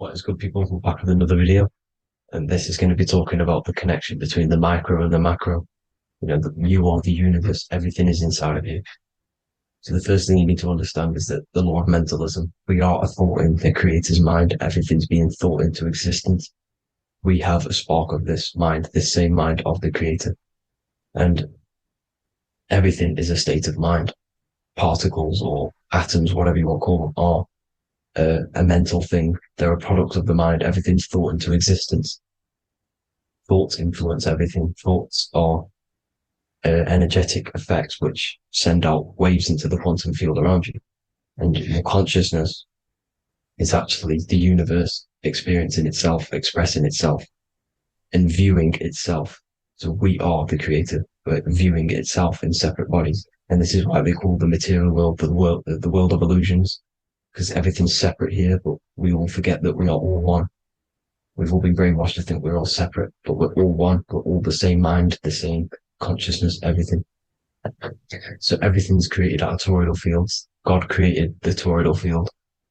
What is good, people? We're back with another video, and this is going to be talking about the connection between the micro and the macro. You are the universe, everything is inside of you. So the first thing you need to understand is that the law of mentalism, we are a thought in the creator's mind, everything's being thought into existence. We have a spark of this mind, this same mind of the creator, and everything is a state of mind. Particles or atoms, whatever you want to call them, are a mental thing. They're a product of the mind. Everything's thought into existence. Thoughts influence everything. Thoughts are energetic effects which send out waves into the quantum field around you. And your consciousness is actually the universe experiencing itself, expressing itself, and viewing itself. So we are the creator, but viewing itself in separate bodies. And this is why they call the material world the world of illusions, because everything's separate here, but we all forget that we are all one. We've all been brainwashed to think we're all separate, but we're all one. We're all the same mind, the same consciousness, everything. So everything's created out of toroidal fields. God created the toroidal field.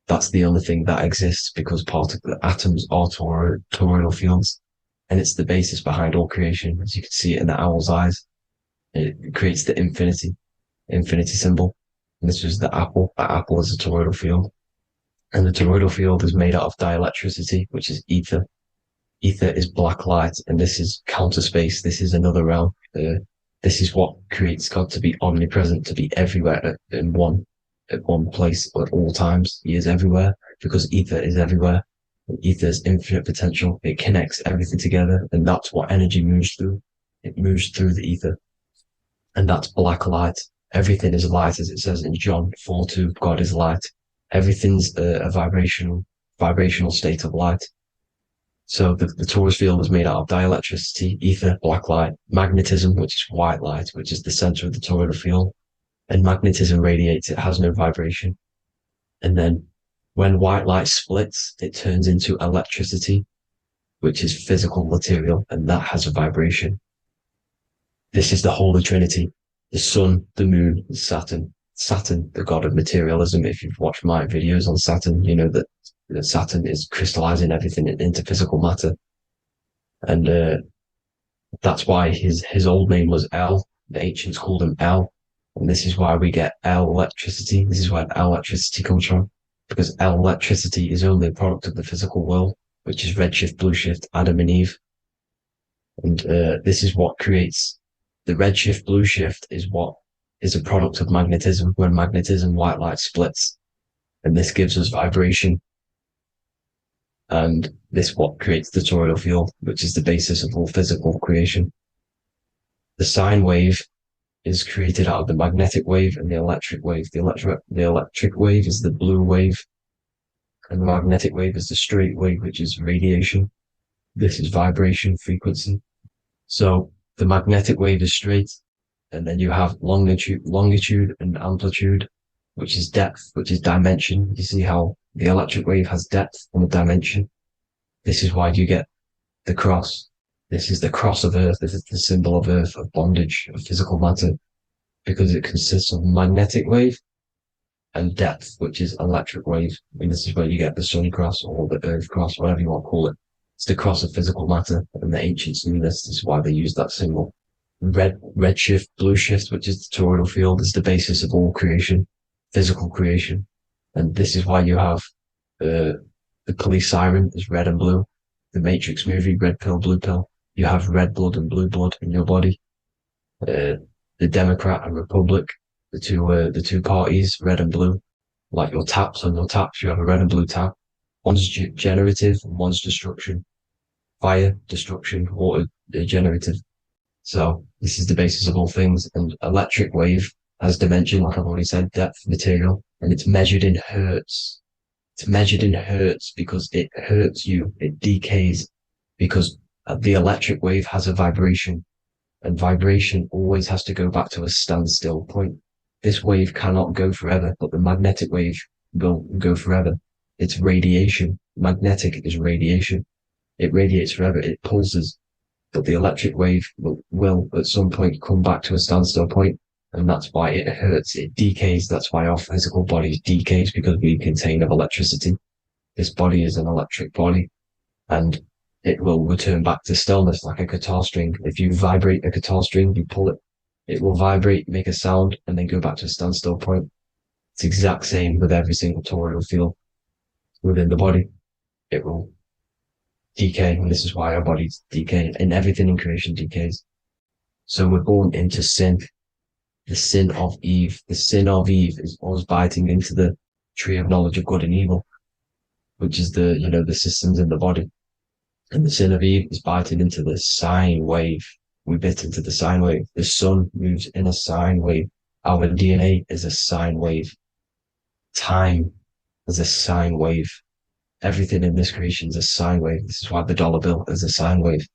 That's the only thing that exists because the atoms are toroidal fields. And it's the basis behind all creation. As you can see it in the owl's eyes, it creates the infinity symbol. And this was the apple. That apple is a toroidal field. And the toroidal field is made out of dielectricity, which is ether. Ether is black light, and this is counter space. This is another realm. This is what creates God to be omnipresent, to be everywhere at one place at all times. He is everywhere because ether is everywhere. And ether is infinite potential. It connects everything together, and that's what energy moves through. It moves through the ether. And that's black light. Everything is light, as it says in John 4:2. God is light. Everything's a vibrational state of light. So the torus field is made out of dielectricity, ether, black light, magnetism, which is white light, which is the center of the toroidal field. And magnetism radiates, it has no vibration. And then when white light splits, it turns into electricity, which is physical material, and that has a vibration. This is the Holy Trinity. The sun, the moon, Saturn. Saturn, the god of materialism. If you've watched my videos on Saturn, you know that Saturn is crystallizing everything into physical matter. And that's why his old name was El. The ancients called him El. And this is why we get El electricity. This is where El electricity comes from. Because El electricity is only a product of the physical world, which is redshift, blueshift, Adam and Eve. And this is what creates the redshift, blueshift is a product of magnetism. When magnetism, white light splits, and this gives us vibration. And this what creates the toroidal field, which is the basis of all physical creation. The sine wave is created out of the magnetic wave and the electric wave. The electric wave is the blue wave, and the magnetic wave is the straight wave, which is radiation. This is vibration frequency. So the magnetic wave is straight, and then you have longitude and amplitude, which is depth, which is dimension. You see how the electric wave has depth and a dimension. This is why you get the cross. This is the cross of Earth. This is the symbol of Earth, of bondage, of physical matter, because it consists of magnetic wave and depth, which is electric wave. And this is where you get the sun cross or the Earth cross, whatever you want to call it. It's the cross of physical matter, and the ancients knew this. This is why they used that symbol. Redshift, blueshift, which is the toroidal field, is the basis of all creation, physical creation. And this is why you have the police siren is red and blue. The Matrix movie, red pill, blue pill. You have red blood and blue blood in your body. The Democrat and Republic, the two parties, red and blue. Like your taps on your taps, you have a red and blue tap. One's generative, and one's destruction. Fire, destruction, water, generative. So this is the basis of all things. And electric wave has dimension, like I've already said, depth, material, and it's measured in hertz. It's measured in hertz because it hurts you. It decays because the electric wave has a vibration, and vibration always has to go back to a standstill point. This wave cannot go forever, but the magnetic wave will go forever. It's radiation. Magnetic is radiation. It radiates forever. It pulses. But the electric wave will at some point come back to a standstill point, and that's why it hurts. It decays. That's why our physical bodies decays, because we contain of electricity. this body is an electric body, and it will return back to stillness like a guitar string. If you vibrate a guitar string, you pull it, it will vibrate, make a sound, and then go back to a standstill point. It's the exact same with every single toroidal field within the body. It will decay, and this is why our bodies decay, and everything in creation decays. So we're born into sin, the sin of Eve. The sin of Eve is us biting into the tree of knowledge of good and evil, which is the systems in the body. And the sin of Eve is biting into the sine wave. We bit into the sine wave. The sun moves in a sine wave. Our DNA is a sine wave. Time is a sine wave. Everything in this creation is a sine wave. This is why the dollar bill is a sine wave.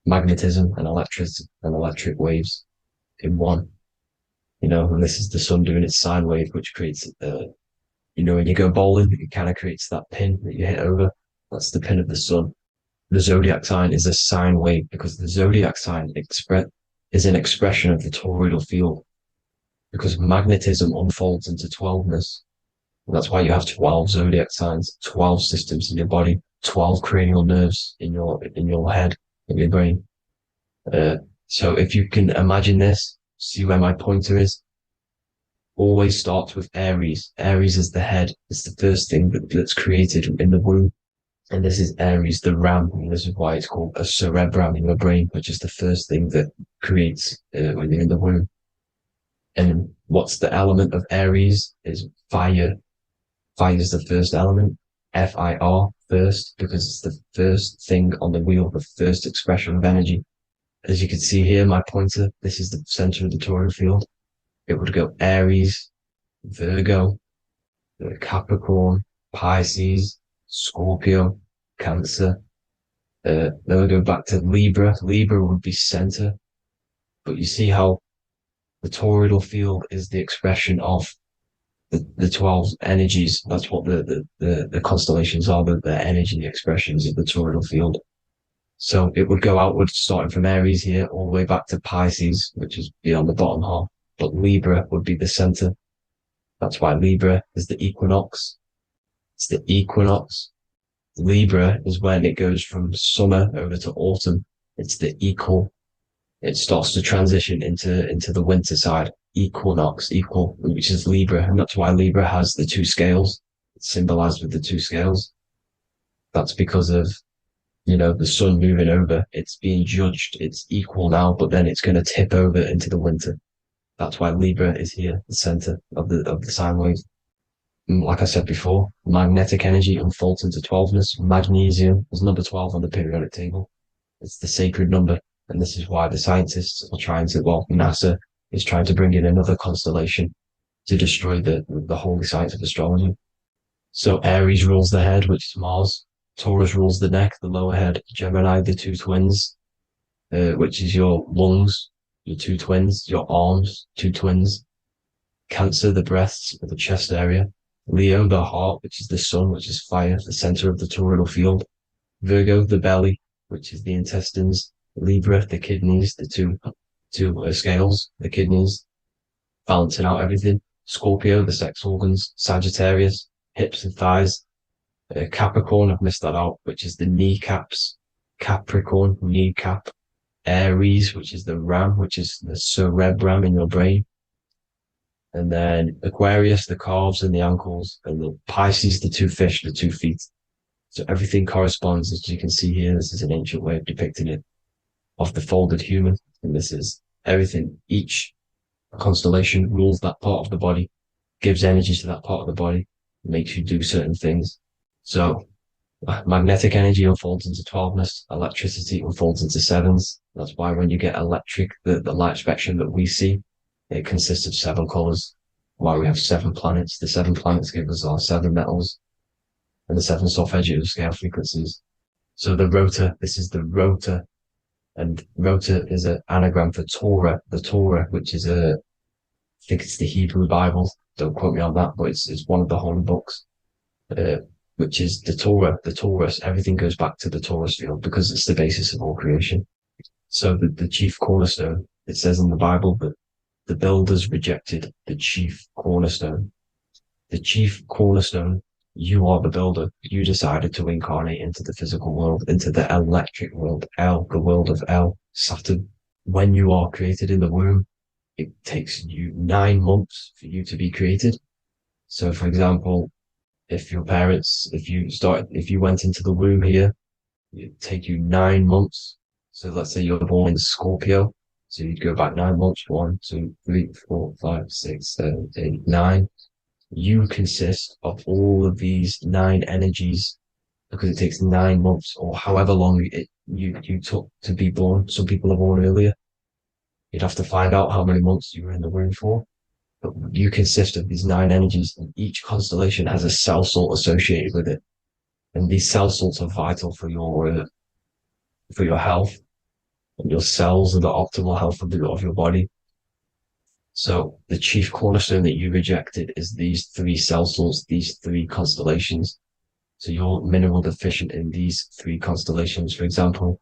Magnetism and electric waves in one. And this is the sun doing its sine wave, which creates, when you go bowling, it kind of creates that pin that you hit over. That's the pin of the sun. The zodiac sign is a sine wave because the zodiac sign is an expression of the toroidal field, because magnetism unfolds into 12ness. And that's why you have 12 zodiac signs, 12 systems in your body, 12 cranial nerves in your head, in your brain. So if you can imagine this, see where my pointer is. Always starts with Aries. Aries is the head. It's the first thing that's created in the womb. And this is Aries, the ram. And this is why it's called a cerebrum in your brain, which is the first thing that creates when you're in the womb. And what's the element of Aries is fire. Fire is the first element. Fire, first, because it's the first thing on the wheel, the first expression of energy. As you can see here, my pointer, this is the center of the toroidal field. It would go Aries, Virgo, Capricorn, Pisces, Scorpio, Cancer. Then we go back to Libra. Libra would be center. But you see how the toroidal field is the expression of the 12 energies. That's what the constellations are, the energy expressions of the toroidal field. So it would go outwards, starting from Aries here, all the way back to Pisces, which is beyond the bottom half. But Libra would be the center. That's why Libra is the equinox. It's the equinox. Libra is when it goes from summer over to autumn. It's the equal. It starts to transition into the winter side. Equinox, equal, which is Libra. And that's why Libra has the two scales. It's symbolized with the two scales. That's because of the sun moving over. It's being judged. It's equal now, but then it's going to tip over into the winter. That's why Libra is here, the center of the sine wave. And like I said before, magnetic energy unfolds into 12ness. Magnesium is number 12 on the periodic table. It's the sacred number. And this is why the scientists are NASA is trying to bring in another constellation to destroy the holy science of astrology. So Aries rules the head, which is Mars. Taurus rules the neck, the lower head. Gemini, the two twins, which is your lungs, your two twins, your arms, two twins. Cancer, the breasts, or the chest area. Leo, the heart, which is the sun, which is fire, the center of the toroidal field. Virgo, the belly, which is the intestines. Libra, the kidneys, the two scales, the kidneys, balancing out everything. Scorpio, the sex organs. Sagittarius, hips and thighs. Capricorn, I've missed that out, which is the kneecaps. Capricorn, kneecap. Aries, which is the ram, which is the cerebrum in your brain. And then Aquarius, the calves and the ankles. And the Pisces, the two fish, the 2 feet. So everything corresponds, as you can see here. This is an ancient way of depicting it, of the folded human. And this is everything. Each constellation rules that part of the body, gives energy to that part of the body, makes you do certain things. So magnetic energy unfolds into 12ness, electricity unfolds into 7s. That's why when you get electric, the light spectrum that we see, it consists of 7 colors. Why we have 7 planets. The 7 planets give us our 7 metals and the 7 solfeggio scale frequencies. So the rotor, this is the rotor. And rotor is an anagram for Torah, the Torah, which is I think it's the Hebrew Bible. Don't quote me on that, but it's one of the holy books, which is the Torah, the Taurus. Everything goes back to the Taurus field because it's the basis of all creation. So the chief cornerstone, it says in the Bible that the builders rejected the chief cornerstone. The chief cornerstone You are the builder. You decided to incarnate into the physical world, into the electric world, El, the world of El, Saturn. When you are created in the womb, it takes you 9 months for you to be created. So, for example, if your parents, if you went into the womb here, it'd take you 9 months. So let's say you're born in Scorpio. So you'd go back 9 months, 1, 2, 3, 4, 5, 6, 7, 8, 9. You consist of all of these nine energies because it takes 9 months or however long you took to be born. Some people are born earlier. You'd have to find out how many months you were in the womb for. But you consist of these nine energies, and each constellation has a cell salt associated with it. And these cell salts are vital for your health and your cells and the optimal health of your body. So the chief cornerstone that you rejected is these three cell salts, these three constellations. So you're mineral deficient in these three constellations. For example,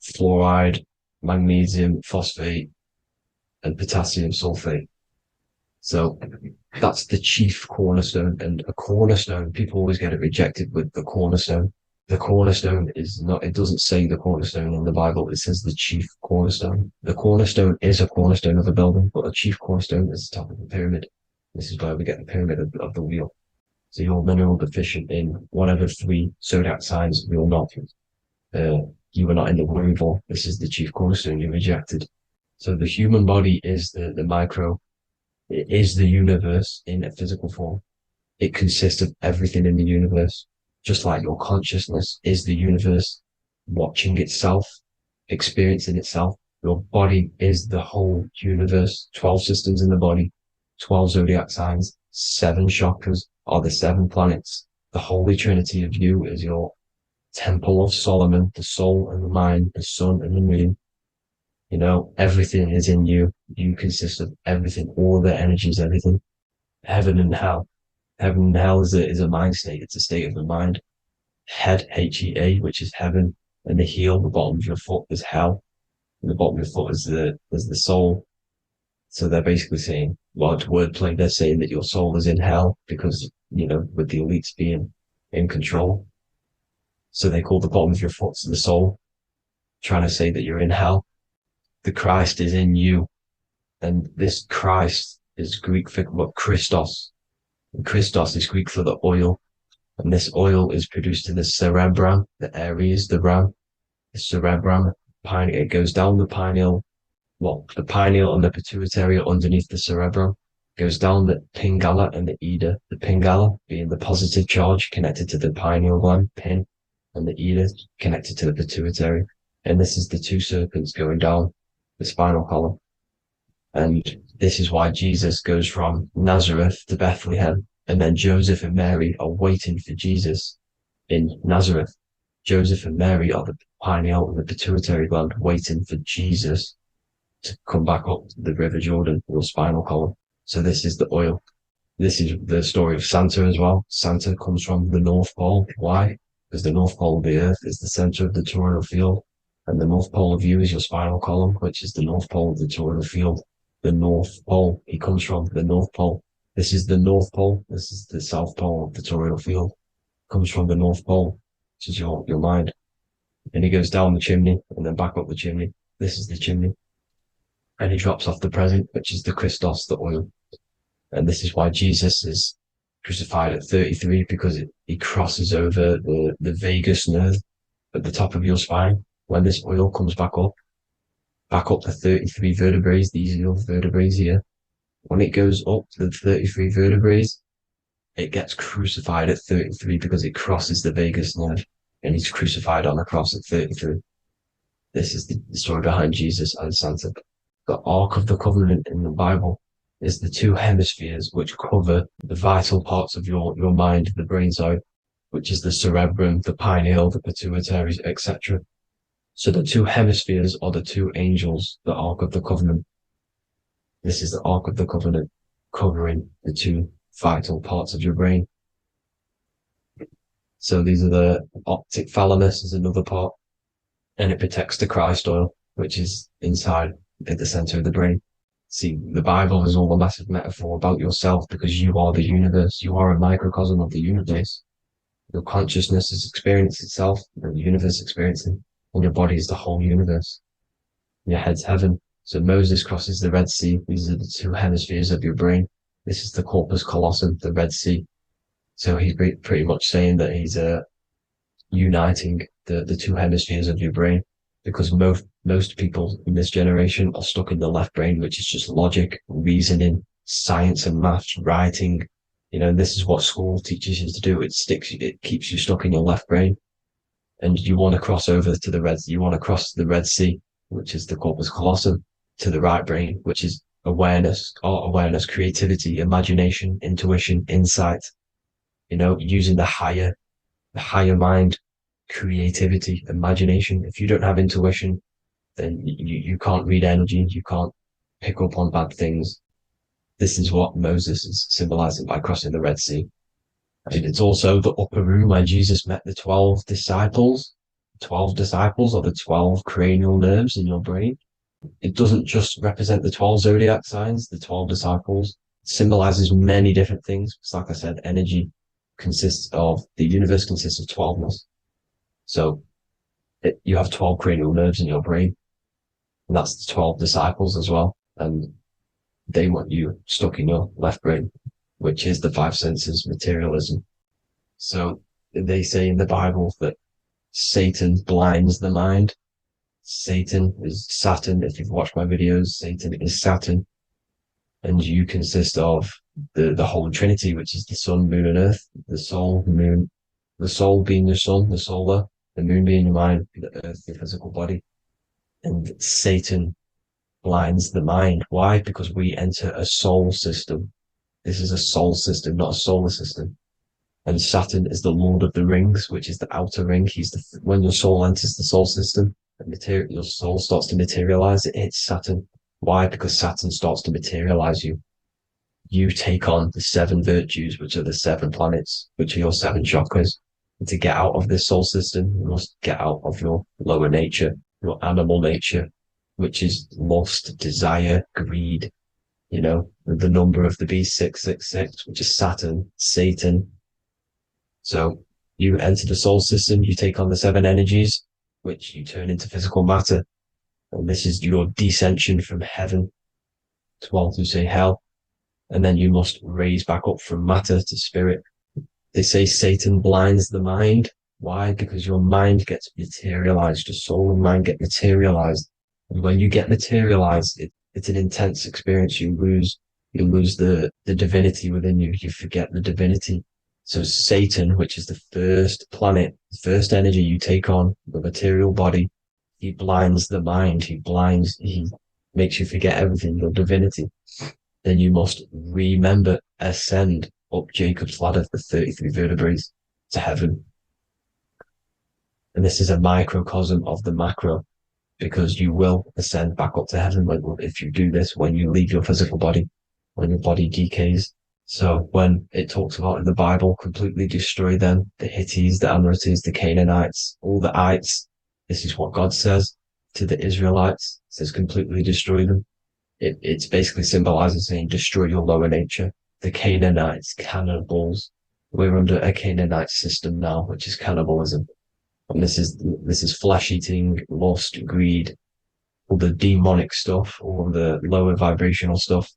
fluoride, magnesium, phosphate, and potassium sulfate. So that's the chief cornerstone. And a cornerstone, people always get it rejected with the cornerstone. The cornerstone is not, it doesn't say the cornerstone in the Bible. It says the chief cornerstone. The cornerstone is a cornerstone of a building, but a chief cornerstone is the top of the pyramid. This is where we get the pyramid of the wheel. So you're mineral deficient in whatever three zodiac signs you're not. You were not in the womb for. This is the chief cornerstone you rejected. So the human body is the micro. It is the universe in a physical form. It consists of everything in the universe, just like your consciousness is the universe watching itself, experiencing itself. Your body is the whole universe, 12 systems in the body, 12 zodiac signs, 7 chakras are the 7 planets. The Holy Trinity of you is your Temple of Solomon, the soul and the mind, the sun and the moon. You know, everything is in you. You consist of everything, all the energies, everything. Heaven and hell. Heaven and hell is a mind state. It's a state of the mind. Head, H-E-A, which is heaven, and the heel, the bottom of your foot, is hell. And the bottom of your foot is the soul. So they're basically saying, well, it's wordplay. They're saying that your soul is in hell because, you know, with the elites being in control. So they call the bottom of your foot the soul, trying to say that you're in hell. The Christ is in you. And this Christ is Greek for what? Christos. And Christos is Greek for the oil. And this oil is produced in the cerebrum, the Aries, the ram, the cerebrum. It goes down the pineal. Well, the pineal and the pituitary are underneath the cerebrum. Goes down the pingala and the ida. The pingala being the positive charge connected to the pineal gland, pin, and the ida connected to the pituitary. And this is the two serpents going down the spinal column. And this is why Jesus goes from Nazareth to Bethlehem, and then Joseph and Mary are waiting for Jesus in Nazareth. Joseph and Mary are the pineal and the pituitary gland waiting for Jesus to come back up the River Jordan, your spinal column. So this is the oil. This is the story of Santa as well. Santa comes from the North Pole. Why? Because the North Pole of the Earth is the center of the toroidal field, and the North Pole of you is your spinal column, which is the North Pole of the toroidal field. The North Pole, he comes from the North Pole. This is the North Pole. This is the South Pole of the toroidal field. Comes from the North Pole, which is your mind. And he goes down the chimney and then back up the chimney. This is the chimney. And he drops off the present, which is the Christos, the oil. And this is why Jesus is crucified at 33, because he crosses over the vagus nerve at the top of your spine. When this oil comes back up the 33 vertebrae, these are your vertebrae here. When it goes up to the 33 vertebrae, it gets crucified at 33 because it crosses the vagus nerve, and he's crucified on the cross at 33. This is the story behind Jesus and Santa. The Ark of the Covenant in the Bible is the 2 hemispheres which cover the vital parts of your mind, the brain side, which is the cerebrum, the pineal, the pituitary, etc. So the 2 hemispheres are the 2 angels, the Ark of the Covenant. This is the Ark of the Covenant covering the 2 vital parts of your brain. So these are the optic thalamus is another part, and it protects the Christ oil, which is inside at the center of the brain. See, the Bible is all a massive metaphor about yourself because you are the universe. You are a microcosm of the universe. Your consciousness is experiencing itself, and the universe experiencing, and your body is the whole universe. Your head's heaven. So Moses crosses the Red Sea. These are the two hemispheres of your brain. This is the corpus callosum, the Red Sea. So he's pretty much saying that he's uniting the two hemispheres of your brain, because most people in this generation are stuck in the left brain, which is just logic, reasoning, science and maths, writing. And this is what school teaches you to do. It keeps you stuck in your left brain. And you want to cross over to you want to cross the Red Sea, which is the corpus callosum, to the right brain, which is awareness, art awareness, creativity, imagination, intuition, insight, using the higher mind, creativity, imagination. If you don't have intuition, then you can't read energy, you can't pick up on bad things. This is what Moses is symbolizing by crossing the Red Sea. And it's also the upper room where Jesus met the 12 disciples. 12 disciples are the 12 cranial nerves in your brain. It doesn't just represent the 12 zodiac signs, the 12 disciples. It symbolizes many different things. It's like I said, the universe consists of 12ness. So you have 12 cranial nerves in your brain, and that's the 12 disciples as well. And they want you stuck in your left brain, which is the five senses, materialism. So they say in the Bible that Satan blinds the mind. Satan is Saturn. If you've watched my videos, Satan is Saturn. And you consist of the Holy Trinity, which is the sun, moon, and earth. The soul, moon, the soul being your sun, the solar, the moon being your mind, the earth, your physical body. And Satan blinds the mind. Why? Because we enter a soul system. This is a soul system, not a solar system. And Saturn is the Lord of the Rings, which is the outer ring. When your soul enters the soul system, your soul starts to materialize. It hits Saturn. Why? Because Saturn starts to materialize you. You take on the 7 virtues, which are the 7 planets, which are your 7 chakras. And to get out of this soul system, you must get out of your lower nature, your animal nature, which is lust, desire, greed. The number of the beast, 666, which is Saturn, Satan. So you enter the soul system, you take on the 7 energies, which you turn into physical matter. And this is your descension from heaven to all who say hell. And then you must raise back up from matter to spirit. They say Satan blinds the mind. Why? Because your mind gets materialized. Your soul and mind get materialized. And when you get materialized, it's an intense experience. You lose the divinity within you. You forget the divinity. So Satan, which is the first planet, the first energy you take on, the material body, he blinds the mind. He makes you forget everything, your divinity. Then you must ascend up Jacob's ladder, the 33 vertebrae, to heaven. And this is a microcosm of the macro, because you will ascend back up to heaven if you do this, when you leave your physical body, when your body decays. So when it talks about in the Bible, completely destroy them, the Hittites, the Amorites, the Canaanites, all the ites, this is what God says to the Israelites. It says completely destroy them. It's basically symbolizing saying destroy your lower nature. The Canaanites, cannibals. We're under a Canaanite system now, which is cannibalism. And this is flesh eating, lust, greed, all the demonic stuff, all the lower vibrational stuff,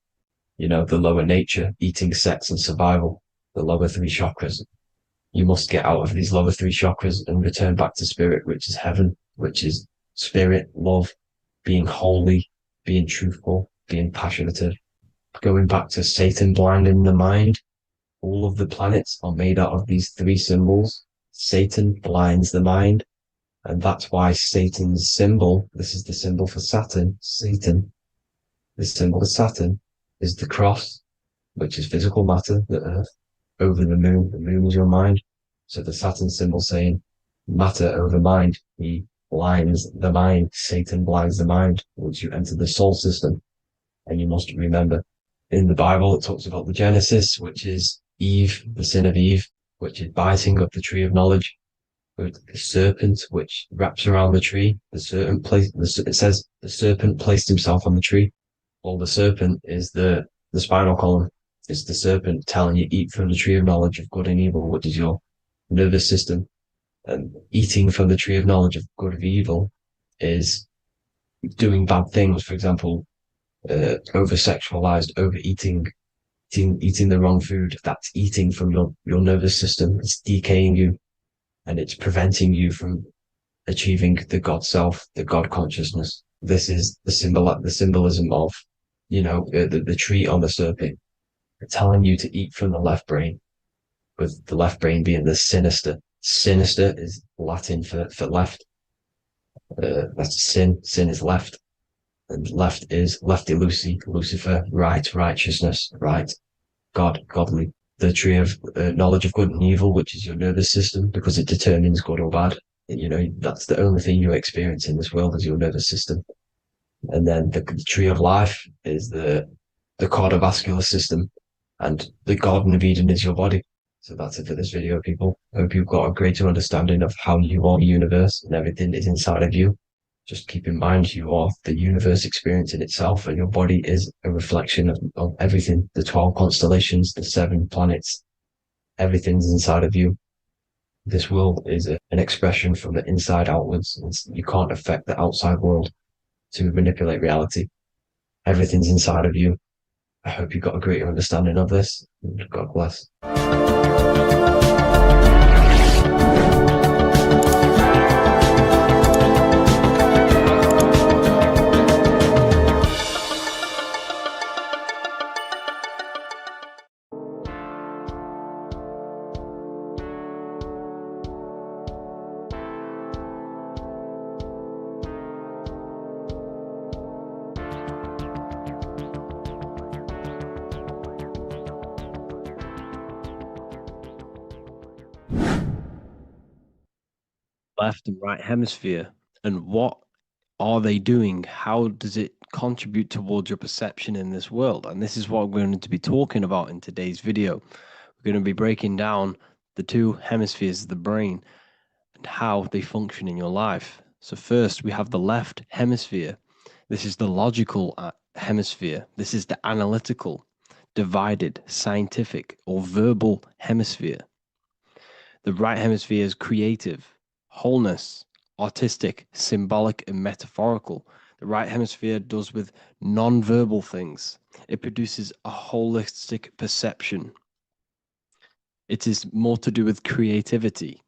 the lower nature, eating, sex, and survival, the lower 3 chakras. You must get out of these lower 3 chakras and return back to spirit, which is heaven, which is spirit, love, being holy, being truthful, being passionate. Going back to Satan blinding the mind, all of the planets are made out of these 3 symbols. Satan blinds the mind, and that's why Satan's symbol, this is the symbol for Saturn, Satan, the symbol for Saturn is the cross, which is physical matter, the earth, over the moon is your mind. So the Saturn symbol saying matter over mind, he blinds the mind, Satan blinds the mind once you enter the soul system. And you must remember, in the Bible, it talks about the Genesis, which is Eve, the sin of Eve, which is biting of the tree of knowledge, with the serpent, which wraps around the tree. It says the serpent placed himself on the tree. Well, the serpent is the spinal column. It's the serpent telling you eat from the tree of knowledge of good and evil, which is your nervous system. And eating from the tree of knowledge of good and evil is doing bad things. For example, over sexualized, overeating, eating the wrong food. That's eating from your nervous system. It's decaying you, and it's preventing you from achieving the God self, the God consciousness. This is the symbolism of, the tree on the serpent, telling you to eat from the left brain, with the left brain being the sinister. Sinister is Latin for left. That's sin. Sin is left. And left is lefty Lucy, Lucifer, right, righteousness, right, God, godly. The tree of knowledge of good and evil, which is your nervous system, because it determines good or bad. That's the only thing you experience in this world is your nervous system. And then the tree of life is the cardiovascular system, and the Garden of Eden is your body. So that's it for this video, people. I hope you've got a greater understanding of how you are the universe and everything is inside of you. Just keep in mind you are the universe experience in itself, and your body is a reflection of everything. The 12 constellations, the 7 planets, everything's inside of you. This world is an expression from the inside outwards. You can't affect the outside world to manipulate reality. Everything's inside of you. I hope you got a greater understanding of this. God bless. Left and right hemisphere, and what are they doing? How does it contribute towards your perception in this world? And this is what we're going to be talking about in today's video. We're going to be breaking down the 2 hemispheres of the brain and how they function in your life. So first, we have the left hemisphere. This is the logical hemisphere. This is the analytical, divided, scientific, or verbal hemisphere. The right hemisphere is creative, wholeness, artistic, symbolic, and metaphorical. The right hemisphere does with non-verbal things. It produces a holistic perception. It is more to do with creativity.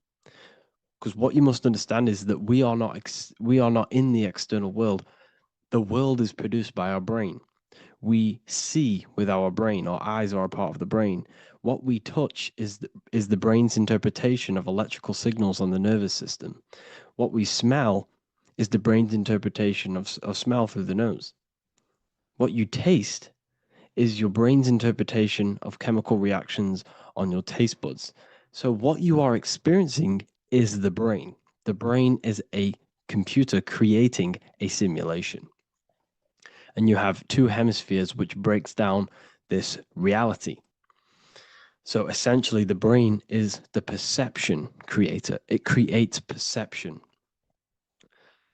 Because what you must understand is that we are not in the external world. The world is produced by our brain. We see with our brain. Our eyes are a part of the brain. What we touch is the brain's interpretation of electrical signals on the nervous system. What we smell is the brain's interpretation of smell through the nose. What you taste is your brain's interpretation of chemical reactions on your taste buds. So what you are experiencing is the brain. The brain is a computer creating a simulation. And you have 2 hemispheres, which breaks down this reality. So essentially, the brain is the perception creator. It creates perception.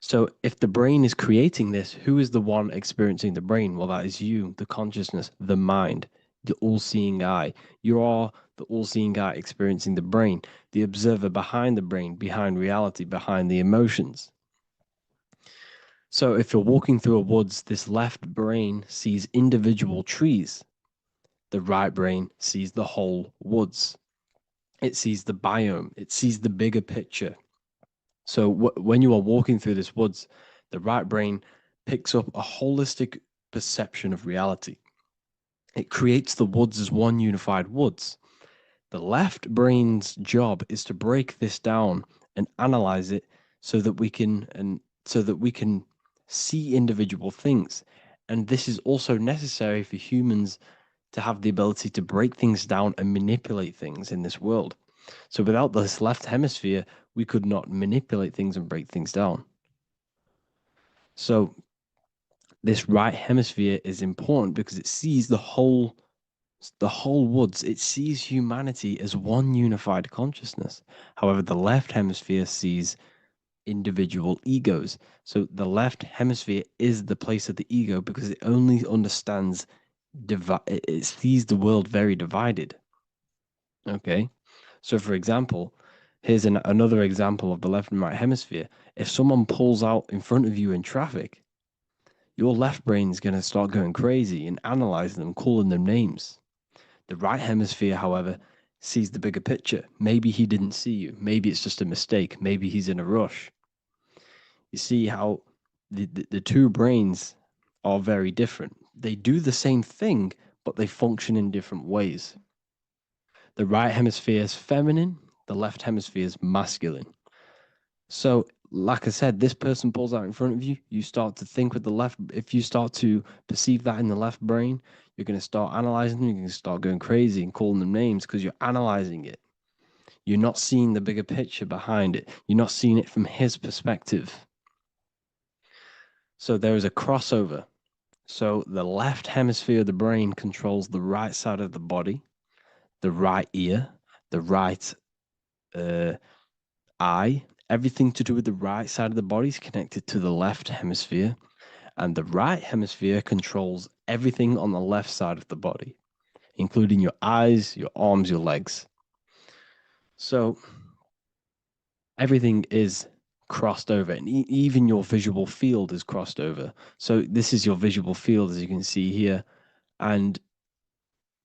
So if the brain is creating this, who is the one experiencing the brain? Well, that is you, the consciousness, the mind, the all-seeing eye. You are the all-seeing eye experiencing the brain, the observer behind the brain, behind reality, behind the emotions. So if you're walking through a woods, this left brain sees individual trees. The right brain sees the whole woods. It sees the biome. It sees the bigger picture. So when you are walking through this woods, the right brain picks up a holistic perception of reality. It creates the woods as one unified woods. The left brain's job is to break this down and analyze it so that we can see individual things. And this is also necessary for humans to have the ability to break things down and manipulate things in this world. So without this left hemisphere, we could not manipulate things and break things down. So this right hemisphere is important because it sees the whole woods. It sees humanity as one unified consciousness. However, the left hemisphere sees individual egos. So the left hemisphere is the place of the ego because it only understands, it sees the world very divided. Okay. So, for example, here's another example of the left and right hemisphere. If someone pulls out in front of you in traffic, your left brain is going to start going crazy and analyzing them, calling them names. The right hemisphere, however, sees the bigger picture. Maybe he didn't see you. Maybe it's just a mistake. Maybe he's in a rush. You see how the two brains are very different. They do the same thing, but they function in different ways. The right hemisphere is feminine, the left hemisphere is masculine. So, like I said, this person pulls out in front of you, you start to think with the left. If you start to perceive that in the left brain, you're going to start analyzing them, you're going to start going crazy and calling them names because you're analyzing it. You're not seeing the bigger picture behind it, you're not seeing it from his perspective. So, there is a crossover. So, the left hemisphere of the brain controls the right side of the body, the right ear, the right eye. Everything to do with the right side of the body is connected to the left hemisphere, and the right hemisphere controls everything on the left side of the body, including your eyes, your arms, your legs. So everything is crossed over, and even your visual field is crossed over. So this is your visual field, as you can see here, and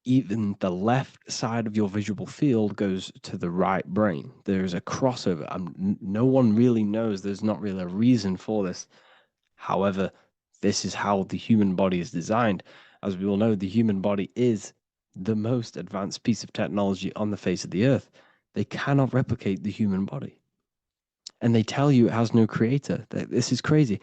even the left side of your visual field goes to the right brain. There's a crossover. No one really knows. There's not really a reason for this. However, this is how the human body is designed. As we all know, the human body is the most advanced piece of technology on the face of the earth. They cannot replicate the human body. And they tell you it has no creator. This is crazy.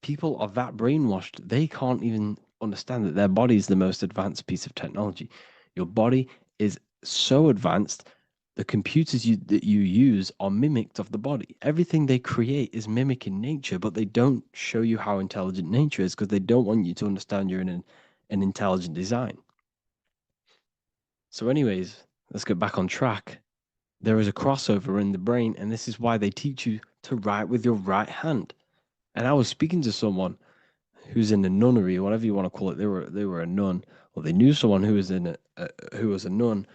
People are that brainwashed, they can't even understand that their body is the most advanced piece of technology. Your body is so advanced, the computers that you use are mimicked of the body. Everything they create is mimicking nature, but they don't show you how intelligent nature is because they don't want you to understand you're in an intelligent design. So, anyways, let's get back on track. There is a crossover in the brain, and this is why they teach you to write with your right hand. And I was speaking to someone who's in a nunnery, or whatever you want to call it. They were a nun, or they knew someone who was who was a nun,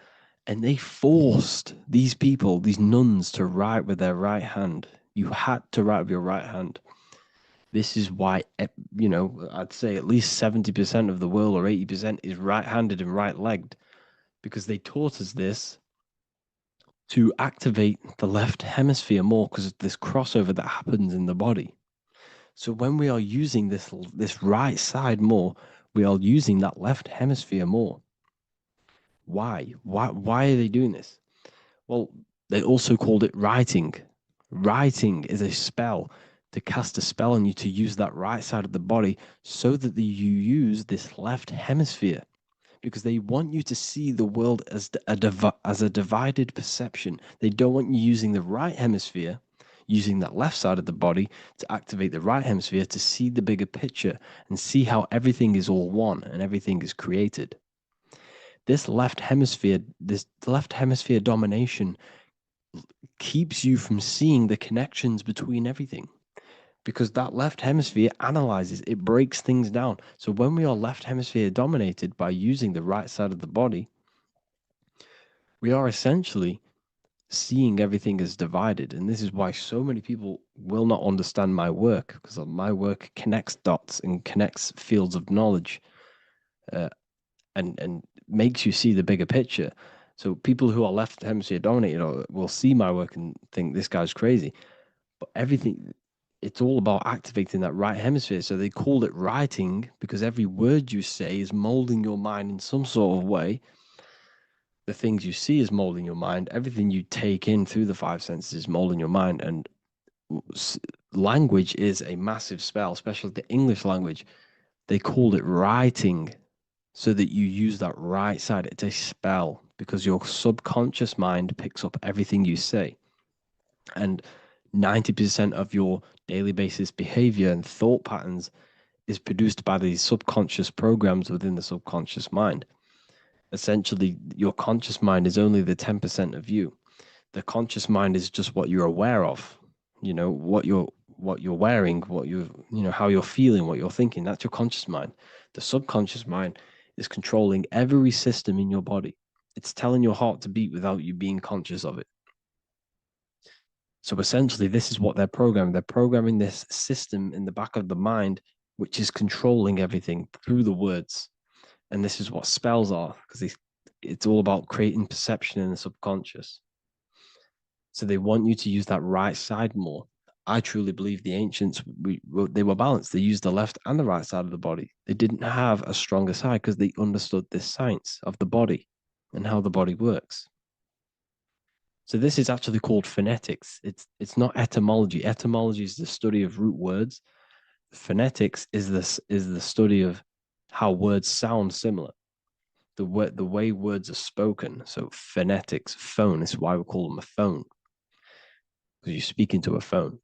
and they forced these people, these nuns, to write with their right hand. You had to write with your right hand. This is why, I'd say at least 70% of the world or 80% is right-handed and right-legged, because they taught us this to activate the left hemisphere more because of this crossover that happens in the body. So when we are using this right side more, we are using that left hemisphere more. Why? Why are they doing this? Well, they also called it writing. Writing is a spell, to cast a spell on you to use that right side of the body so that you use this left hemisphere, because they want you to see the world as a divided perception. They don't want you using the right hemisphere, using that left side of the body to activate the right hemisphere to see the bigger picture and see how everything is all one and everything is created. This left hemisphere domination keeps you from seeing the connections between everything, because that left hemisphere analyzes, it breaks things down. So when we are left hemisphere dominated by using the right side of the body, we are essentially seeing everything as divided. And this is why so many people will not understand my work, because my work connects dots and connects fields of knowledge, and makes you see the bigger picture. So people who are left hemisphere dominated will see my work and think this guy's crazy. But everything, it's all about activating that right hemisphere. So they called it writing because every word you say is molding your mind in some sort of way. The things you see is molding your mind. Everything you take in through the five senses is molding your mind. And language is a massive spell, especially the English language. They called it writing so that you use that right side. It's a spell because your subconscious mind picks up everything you say. And 90% of your daily basis behavior and thought patterns is produced by these subconscious programs within the subconscious mind. Essentially, your conscious mind is only the 10% of you. The conscious mind is just what you're aware of. you know, what you're wearing, what how you're feeling, what you're thinking. That's your conscious mind. The subconscious mind is controlling every system in your body. It's telling your heart to beat without you being conscious of it. So essentially, this is what they're programming. They're programming this system in the back of the mind, which is controlling everything through the words. And this is what spells are, because it's all about creating perception in the subconscious. So they want you to use that right side more. I truly believe the ancients, they were balanced. They used the left and the right side of the body. They didn't have a stronger side because they understood this science of the body and how the body works. So this is actually called phonetics. It's not etymology. Etymology is the study of root words. Phonetics is the study of how words sound similar. The way words are spoken. So phonetics, phone is why we call them a phone, because you speak into a phone.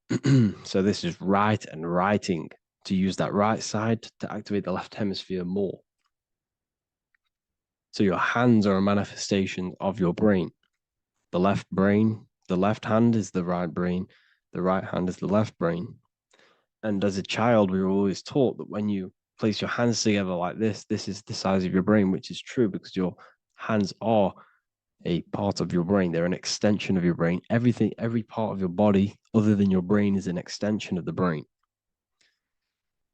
So this is write and writing, to use that right side to activate the left hemisphere more. So your hands are a manifestation of your brain. The left hand is the right brain, the right hand is the left brain. And as a child, we were always taught that when you place your hands together like this is the size of your brain, which is true because your hands are a part of your brain. They're an extension of your brain. Everything, every part of your body other than your brain is an extension of the brain.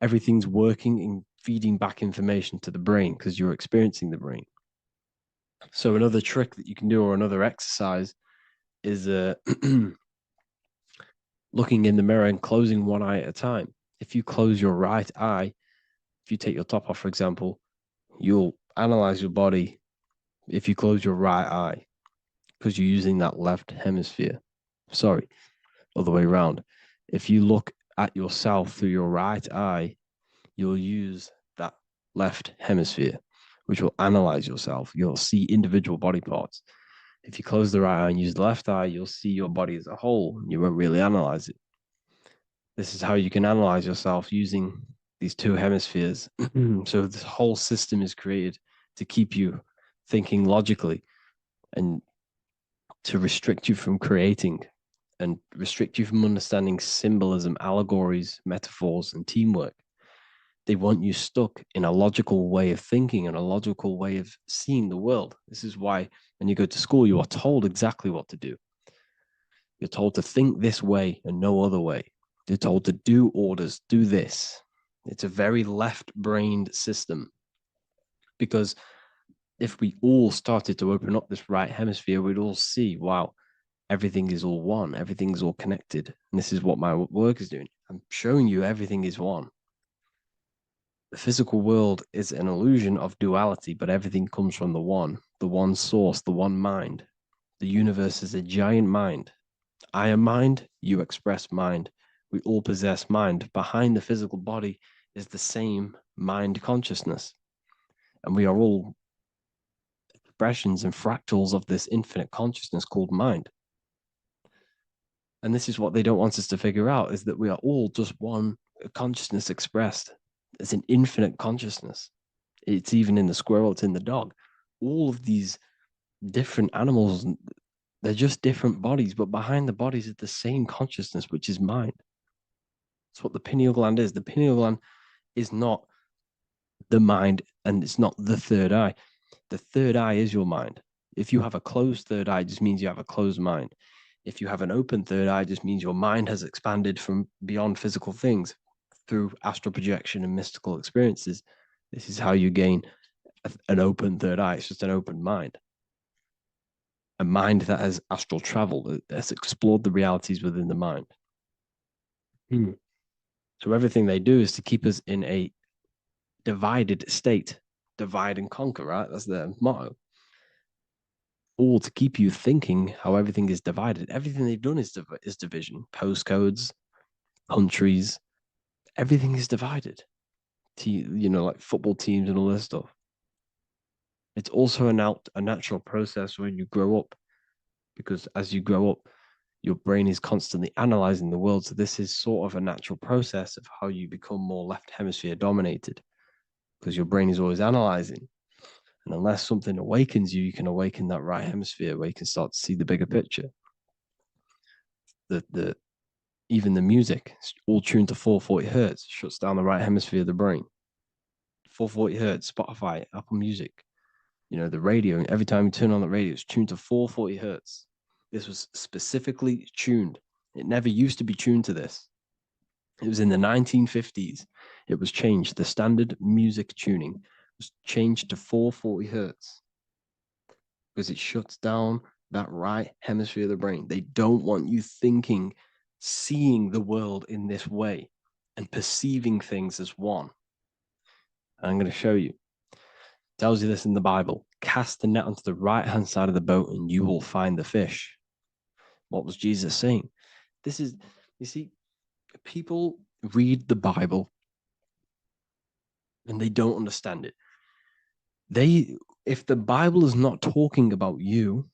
Everything's working and feeding back information to the brain because you're experiencing the brain. So another trick that you can do, or another exercise, is looking in the mirror and closing one eye at a time. If you close your right eye, if you take your top off, for example, you'll analyze your body if you close your right eye because you're using that left hemisphere. Sorry, other way around. If you look at yourself through your right eye, you'll use that left hemisphere, which will analyze yourself. You'll see individual body parts. If you close the right eye and use the left eye, you'll see your body as a whole. You won't really analyze it. This is how you can analyze yourself using these two hemispheres. So this whole system is created to keep you thinking logically and to restrict you from creating and restrict you from understanding symbolism, allegories, metaphors, and teamwork. They want you stuck in a logical way of thinking and a logical way of seeing the world. This is why when you go to school, you are told exactly what to do. You're told to think this way and no other way. You're told to do orders, do this. It's a very left-brained system, because if we all started to open up this right hemisphere, we'd all see, wow, everything is all one, everything's all connected. And this is what my work is doing. I'm showing you everything is one. The physical world is an illusion of duality, but everything comes from the one source, the one mind. The universe is a giant mind. I am mind, you express mind. We all possess mind. Behind the physical body is the same mind consciousness. And we are all expressions and fractals of this infinite consciousness called mind. And this is what they don't want us to figure out, is that we are all just one consciousness expressed. It's an infinite consciousness. It's even in the squirrel, it's in the dog. All of these different animals, they're just different bodies, but behind the bodies is the same consciousness, which is mind. That's what the pineal gland is. The pineal gland is not the mind, and it's not the third eye. The third eye is your mind. If you have a closed third eye, it just means you have a closed mind. If you have an open third eye, it just means your mind has expanded from beyond physical things through astral projection and mystical experiences. This is how you gain an open third eye. It's just an open mind. A mind that has astral travel, that's explored the realities within the mind. So everything they do is to keep us in a divided state. Divide and conquer, right? That's their motto. All to keep you thinking how everything is divided. Everything they've done is division. Postcodes, countries, everything is divided. Like football teams and all this stuff. It's also a natural process when you grow up, because as you grow up, your brain is constantly analyzing the world. So this is sort of a natural process of how you become more left hemisphere dominated, because your brain is always analyzing. And unless something awakens you, you can awaken that right hemisphere where you can start to see the bigger picture. The Even the music, it's all tuned to 440 hertz, shuts down the right hemisphere of the brain. 440 hertz, Spotify, Apple Music, the radio, every time you turn on the radio, it's tuned to 440 hertz. This was specifically tuned. It never used to be tuned to this. It was in the 1950s. It was changed. The standard music tuning was changed to 440 hertz because it shuts down that right hemisphere of the brain. They don't want you thinking, seeing the world in this way and perceiving things as one. And I'm going to show you. It tells you this in the Bible. Cast the net onto the right-hand side of the boat and you will find the fish. What was Jesus saying? This is, you see, people read the Bible and they don't understand it. If the Bible is not talking about you,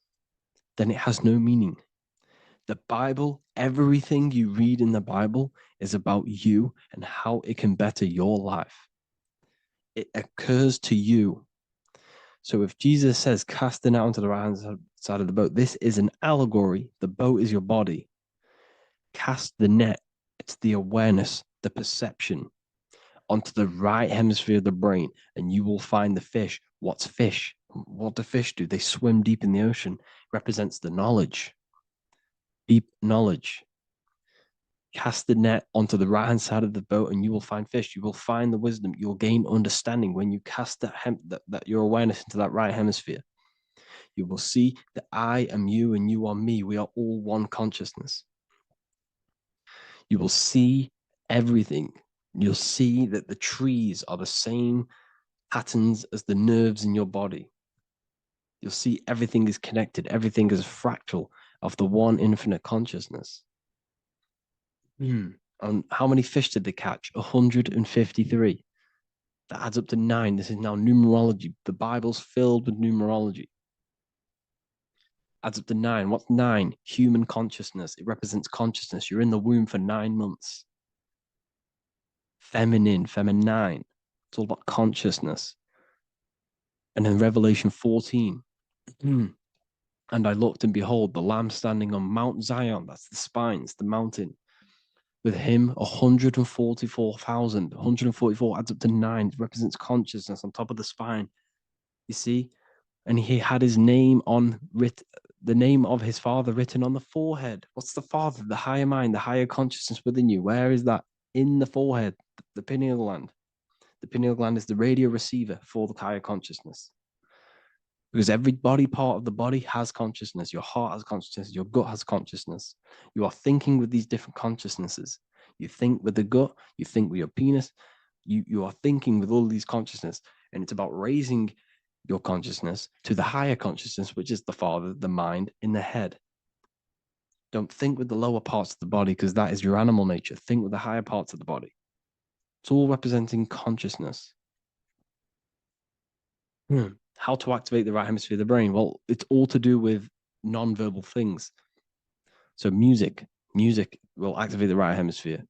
then it has no meaning. The Bible, everything you read in the Bible is about you and how it can better your life. It occurs to you. So if Jesus says, cast the net onto the right-hand side of the boat, this is an allegory. The boat is your body. Cast the net. It's the awareness, the perception onto the right hemisphere of the brain, and you will find the fish. What's fish? What do fish do? They swim deep in the ocean. It represents the knowledge, deep knowledge. Cast the net onto the right-hand side of the boat and you will find fish. You will find the wisdom. You will gain understanding when you cast that your awareness into that right hemisphere. You will see that I am you and you are me. We are all one consciousness. You will see everything. You'll see that the trees are the same patterns as the nerves in your body. You'll see everything is connected. Everything is a fractal of the one infinite consciousness. And how many fish did they catch? 153. That adds up to 9. This is now numerology. The Bible's filled with numerology. Adds up to 9. What's 9? Human consciousness. It represents consciousness. You're in the womb for 9 months. Feminine. It's all about consciousness. And then Revelation 14. And I looked, and behold, the Lamb standing on Mount Zion. That's the spines, the mountain. With him, 144,000. 144 adds up to 9. It represents consciousness on top of the spine. You see? And he had his name the name of his Father written on the forehead. What's the Father? The higher mind, the higher consciousness within you. Where is that? In the forehead, the pineal gland. The pineal gland is the radio receiver for the higher consciousness. Because every body part of the body has consciousness. Your heart has consciousness. Your gut has consciousness. You are thinking with these different consciousnesses. You think with the gut. You think with your penis. You are thinking with all these consciousness. And it's about raising your consciousness to the higher consciousness, which is the Father, the mind in the head. Don't think with the lower parts of the body because that is your animal nature. Think with the higher parts of the body. It's all representing consciousness. How to activate the right hemisphere of the brain? Well, it's all to do with non-verbal things. So music will activate the right hemisphere.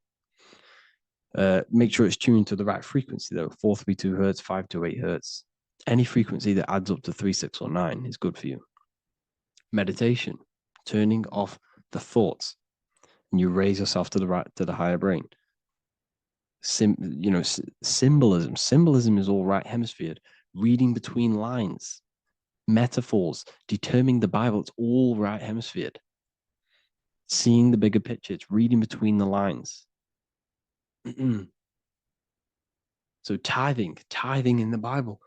Make sure it's tuned to the right frequency though. 432 hertz, 528 hertz. Any frequency that adds up to 3, 6, or 9 is good for you. Meditation, turning off the thoughts, and you raise yourself to the higher brain. Symbolism. Symbolism is all right hemisphere. Reading between lines, metaphors, determining the Bible, it's all right hemisphere. Seeing the bigger picture, it's reading between the lines. So tithing in the Bible.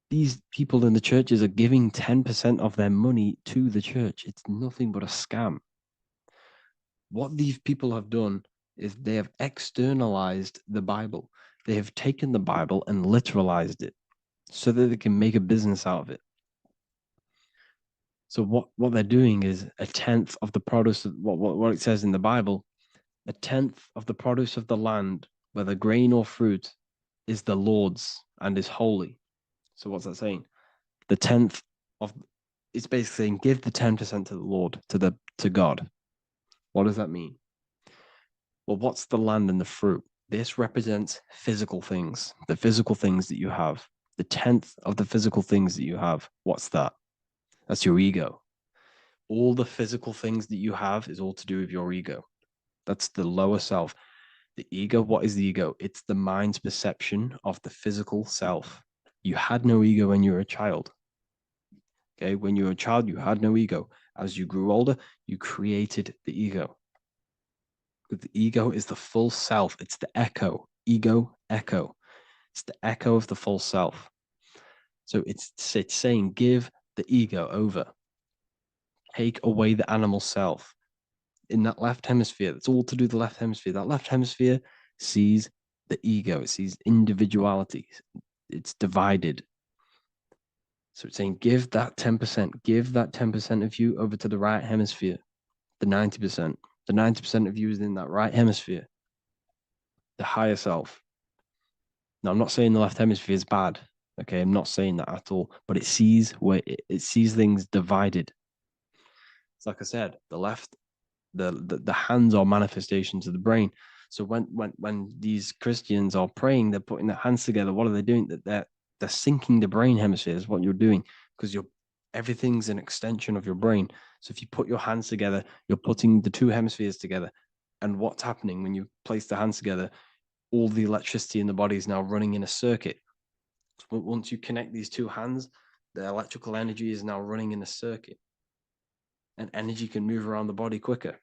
These people in the churches are giving 10% of their money to the church. It's nothing but a scam. What these people have done is they have externalized the Bible. They have taken the Bible and literalized it so that they can make a business out of it. So what they're doing is 1/10 of the produce of what it says in the Bible, 1/10 of the produce of the land, whether grain or fruit, is the Lord's and is holy. So what's that saying? The 10th of it's basically saying give the 10% to the Lord, to God. What does that mean? Well, what's the land and the fruit? This represents physical things, the physical things that you have. The 10th of the physical things that you have. What's that? That's your ego. All the physical things that you have is all to do with your ego. That's the lower self. The ego, what is the ego? It's the mind's perception of the physical self. You had no ego when you were a child. Okay, when you were a child, you had no ego. As you grew older, you created the ego. The ego is the full self. It's the echo. Ego, echo. It's the echo of the full self. So it's saying, give the ego over. Take away the animal self. In that left hemisphere, that's all to do with the left hemisphere. That left hemisphere sees the ego. It sees individuality. It's divided. So it's saying, give that 10%, give that 10% of you over to the right hemisphere, the 90%. The 90% of you is in that right hemisphere, the higher self. Now, I'm not saying the left hemisphere is bad. Okay, I'm not saying that at all, but it sees it sees things divided. It's like I said, the left, the hands are manifestations of the brain. So when these Christians are praying, they're putting their hands together. What are they doing? They're syncing the brain hemispheres. What you're doing, because everything's an extension of your brain. So if you put your hands together, you're putting the two hemispheres together. And what's happening when you place the hands together? All the electricity in the body is now running in a circuit. So once you connect these two hands, the electrical energy is now running in a circuit, and energy can move around the body quicker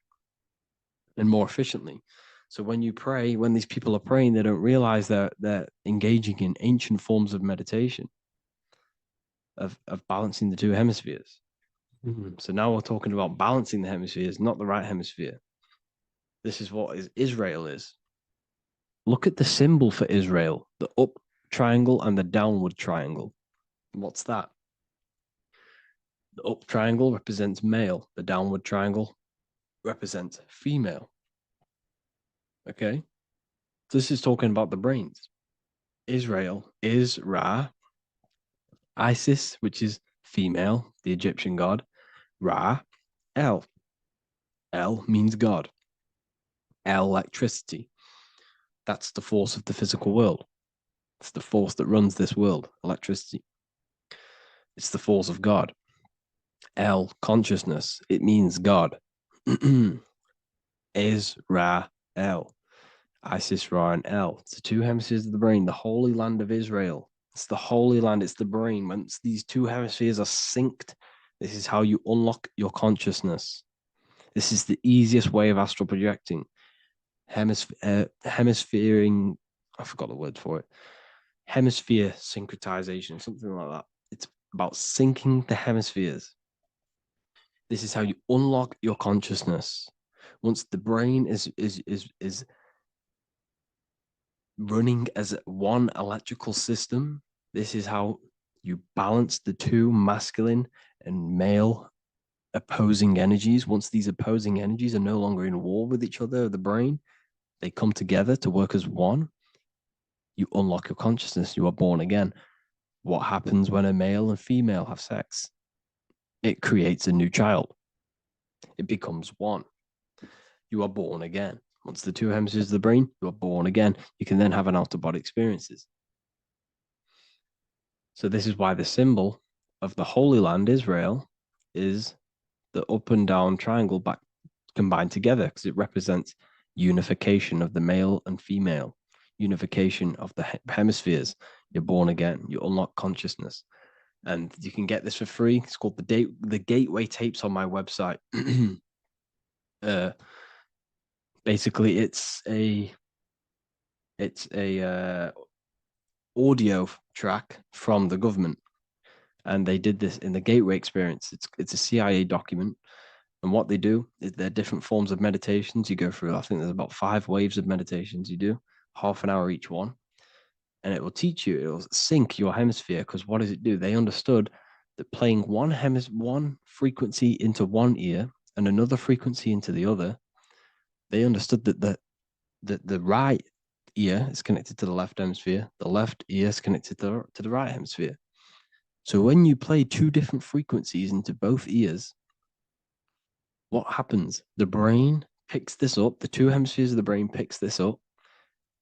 and more efficiently. So when you pray, when these people are praying, they don't realize that they're engaging in ancient forms of meditation, of balancing the two hemispheres. So now we're talking about balancing the hemispheres, not the right hemisphere. This is what Israel is. Look at the symbol for Israel, the up triangle and the downward triangle. What's that? The up triangle represents male. The downward triangle represents female. Okay? This is talking about the brains. Israel is Ra. Isis, which is female, the Egyptian god. Ra, El. El means God. Electricity. That's the force of the physical world. It's the force that runs this world, electricity. It's the force of God. El, consciousness. It means God. Is Ra, El. Isis, Ra, and El. It's the two hemispheres of the brain, the holy land of Israel. It's the holy land, it's the brain. Once these two hemispheres are synced, this is how you unlock your consciousness. This is the easiest way of astral projecting. Hemisphering, I forgot the word for it. Hemisphere syncretization, something like that. It's about syncing the hemispheres. This is how you unlock your consciousness. Once the brain is running as one electrical system, this is how you balance the two masculine and male opposing energies. Once these opposing energies are no longer in war with each other, the brain, they come together to work as one. You unlock your consciousness. You are born again. What happens when a male and female have sex? It creates a new child. It becomes one. You are born again. Once the two hemispheres of the brain, you are born again. You can then have an out-of-body experiences. So this is why the symbol of the Holy Land, Israel, is the up and down triangle back combined together, because it represents unification of the male and female, unification of the hemispheres. You're born again. You unlock consciousness. And you can get this for free. It's called the Gateway Tapes on my website. Basically, it's a audio track from the government, and they did this in the Gateway Experience. It's a CIA document, and what they do is there are different forms of meditations you go through. I think there's about 5 waves of meditations you do, half an hour each one, and it will teach you. It will sync your hemisphere, because what does it do? They understood that playing one frequency into one ear and another frequency into the other, they understood that the right ear is connected to the left hemisphere, the left ear is connected to the right hemisphere. So when you play 2 different frequencies into both ears, what happens? The brain picks this up, the 2 hemispheres of the brain picks this up,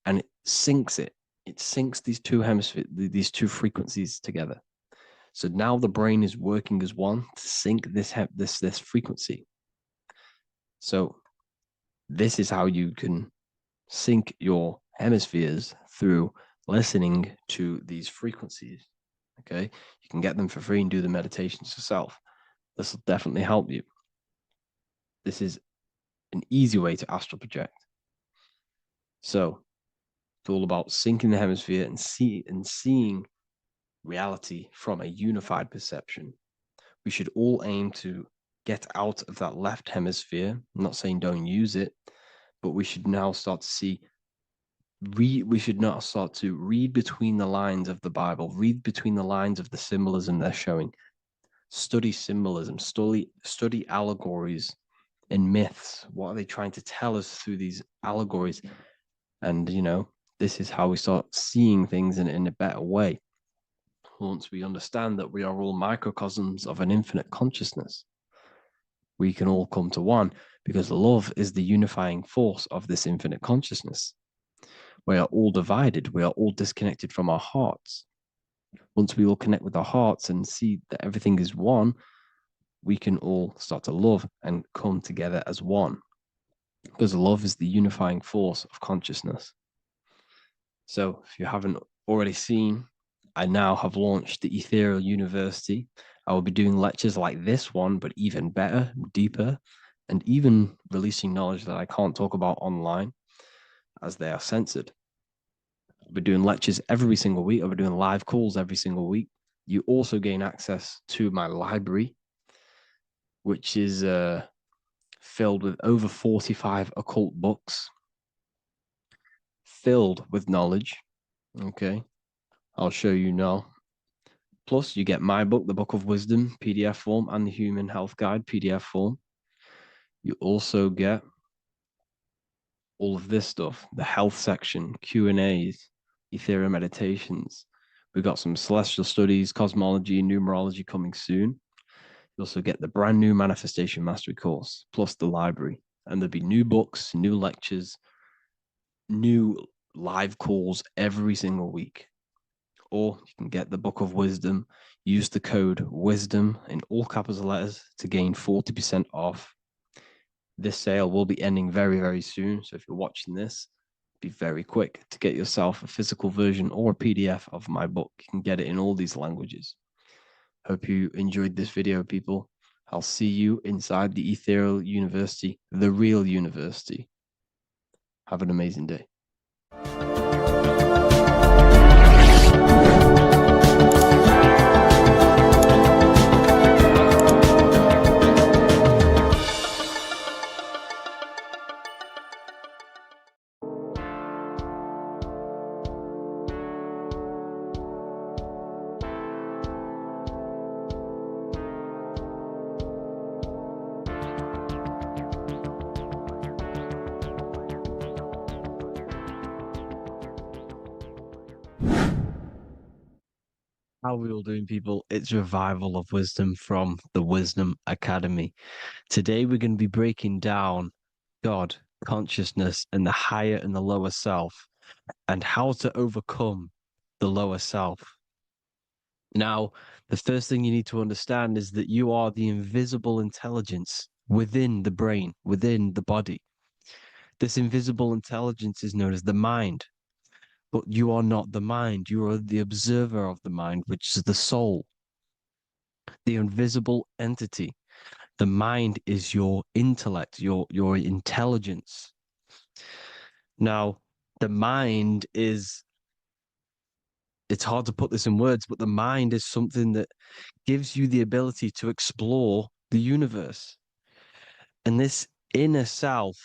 and it syncs it. It syncs these 2 hemispheres, these 2 frequencies together. So now the brain is working as one to sync this frequency. So This is how you can sync your hemispheres through listening to these frequencies. Okay, you can get them for free and do the meditations yourself. This will definitely help you. This is an easy way to astral project. So it's all about syncing the hemisphere and seeing reality from a unified perception. We should all aim to get out of that left hemisphere. I'm not saying don't use it, but we should now start to see we should now start to read between the lines of the Bible, read between the lines of the symbolism they're showing, study symbolism, study allegories and myths. What are they trying to tell us through these allegories? And this is how we start seeing things in a better way. Once we understand that we are all microcosms of an infinite consciousness, we can all come to one, because love is the unifying force of this infinite consciousness. We are all divided. We are all disconnected from our hearts. Once we all connect with our hearts and see that everything is one, we can all start to love and come together as one, because love is the unifying force of consciousness. So if you haven't already seen, I now have launched the Ethereal University. I will be doing lectures like this one, but even better, deeper, and even releasing knowledge that I can't talk about online, as they are censored. I'll be doing lectures every single week. I'll be doing live calls every single week. You also gain access to my library, which is filled with over 45 occult books, filled with knowledge. Okay, I'll show you now. Plus, you get my book, The Book of Wisdom, PDF form, and the Human Health Guide, PDF form. You also get all of this stuff, the health section, Q&As, Ethereal meditations. We've got some celestial studies, cosmology, numerology coming soon. You also get the brand new Manifestation Mastery course, plus the library. And there'll be new books, new lectures, new live calls every single week. Or you can get the Book of Wisdom, use the code WISDOM in all capital letters to gain 40% off. This sale will be ending very, very soon. So if you're watching this, be very quick to get yourself a physical version or a PDF of my book. You can get it in all these languages. Hope you enjoyed this video, people. I'll see you inside the Ethereal University, the real university. Have an amazing day. How are we all doing, people? It's Revival of Wisdom from the Wisdom Academy. Today, we're going to be breaking down God, consciousness, and the higher and the lower self, and how to overcome the lower self. Now, the first thing you need to understand is that you are the invisible intelligence within the brain, within the body. This invisible intelligence is known as the mind. But you are not the mind. You are the observer of the mind, which is the soul, the invisible entity. The mind is your intellect, your intelligence. Now, the mind is, it's hard to put this in words, but the mind is something that gives you the ability to explore the universe. And this inner self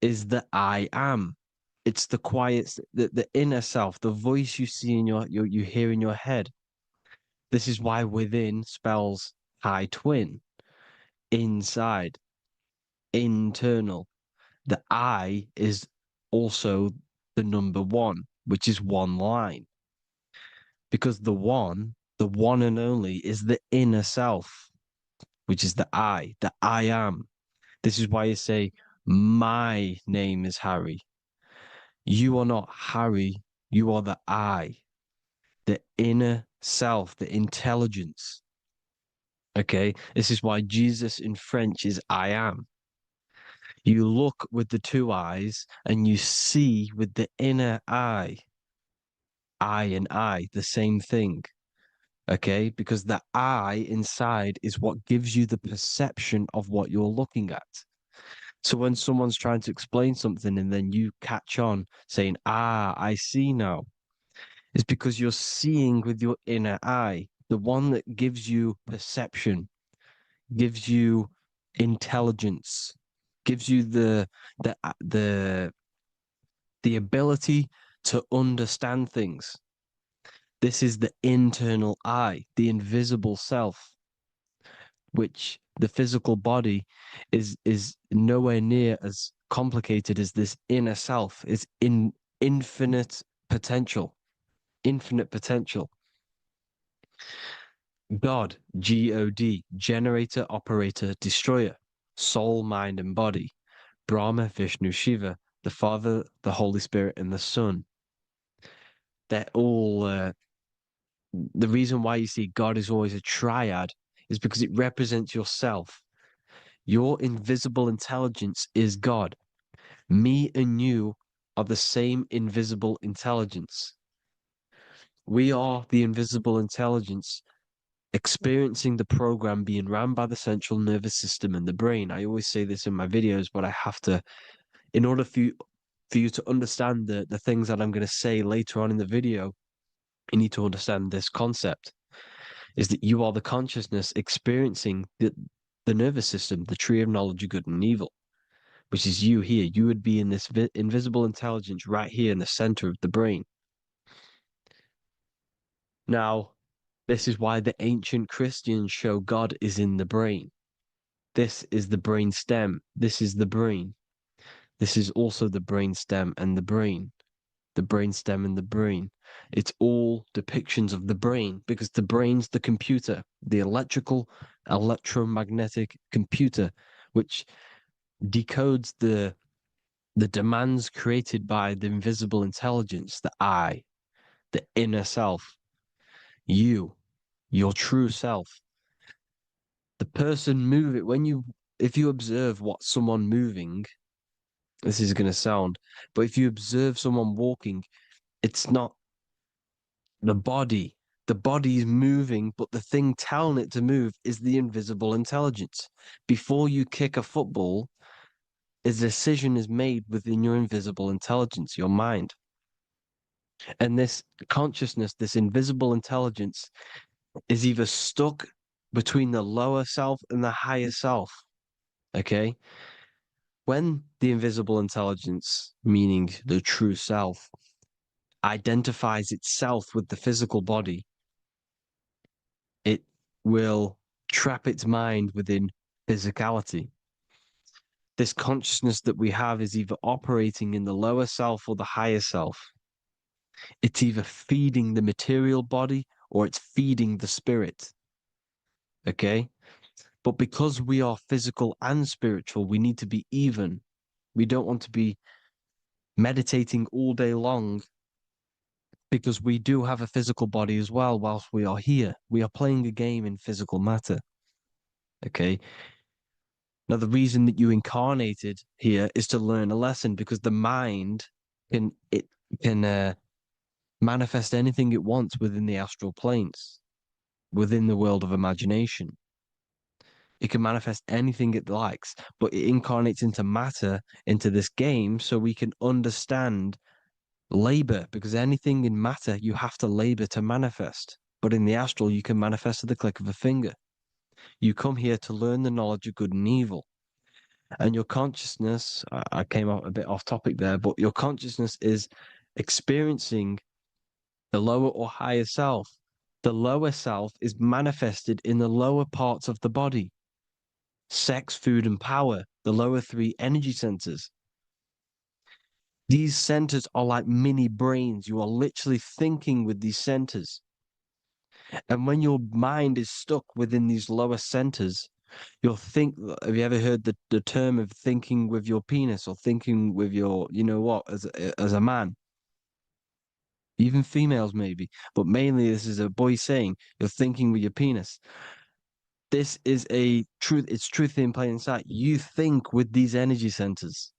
is the I am. It's the quiet, the inner self, the voice you see in you hear in your head. This is why within spells high twin, inside, internal. The I is also the number one, which is one line. Because the one and only, is the inner self, which is the I am. This is why you say, my name is Harry. You are not Harry, you are the I, the inner self, the intelligence. Okay, this is why Jesus in French is I am. You look with the two eyes and you see with the inner eye, and eye, the same thing. Okay, because the eye inside is what gives you the perception of what you're looking at. So when someone's trying to explain something and then you catch on saying, I see now, it's because you're seeing with your inner eye, the one that gives you perception, gives you intelligence, gives you the the the ability to understand things. This is the internal eye, the invisible self, which the physical body is nowhere near as complicated as this inner self. It's in infinite potential, infinite potential. God, God, generator, operator, destroyer, soul, mind, and body. Brahma, Vishnu, Shiva, the Father, the Holy Spirit, and the Son. They're all the reason why you see God is always a triad is because it represents yourself. Your invisible intelligence is God. Me and you are the same invisible intelligence. We are the invisible intelligence experiencing the program being run by the central nervous system and the brain. I always say this in my videos, but I have to, in order for you to understand the things that I'm going to say later on in the video, you need to understand this concept, is that you are the consciousness experiencing the nervous system, the tree of knowledge of good and evil, which is you here. You would be in this invisible intelligence right here in the center of the brain. Now, this is why the ancient Christians show God is in the brain. This is the brain stem. This is the brain. This is also the brain stem and the brain. The brain stem and the brain. It's all depictions of the brain because the brain's the computer, the electromagnetic computer, which decodes the demands created by the invisible intelligence, the I, the inner self, you, your true self. The person moving, if you observe what someone moving, this is going to sound, but if you observe someone walking, it's not the body. The body is moving, but the thing telling it to move is the invisible intelligence. Before you kick a football, a decision is made within your invisible intelligence, your mind. And this consciousness, this invisible intelligence, is either stuck between the lower self and the higher self. Okay? When the invisible intelligence, meaning the true self, identifies itself with the physical body, it will trap its mind within physicality. This consciousness that we have is either operating in the lower self or the higher self. It's either feeding the material body or it's feeding the spirit. Okay? But because we are physical and spiritual, we need to be even. We don't want to be meditating all day long because we do have a physical body as well whilst we are here. We are playing a game in physical matter. Okay? Now, the reason that you incarnated here is to learn a lesson because the mind can manifest anything it wants within the astral planes, within the world of imagination. It can manifest anything it likes, but it incarnates into matter, into this game, so we can understand labor, because anything in matter, you have to labor to manifest. But in the astral, you can manifest at the click of a finger. You come here to learn the knowledge of good and evil. And your consciousness, I came out a bit off topic there, but your consciousness is experiencing the lower or higher self. The lower self is manifested in the lower parts of the body. Sex, food, and power, the lower three energy centers. These centers are like mini brains. You are literally thinking with these centers. And when your mind is stuck within these lower centers, you'll think, have you ever heard the term of thinking with your penis or thinking with your, you know what, as a man? Even females maybe, but mainly this is a boy saying, you're thinking with your penis. This is a truth. It's truth in plain sight. You think with these energy centers.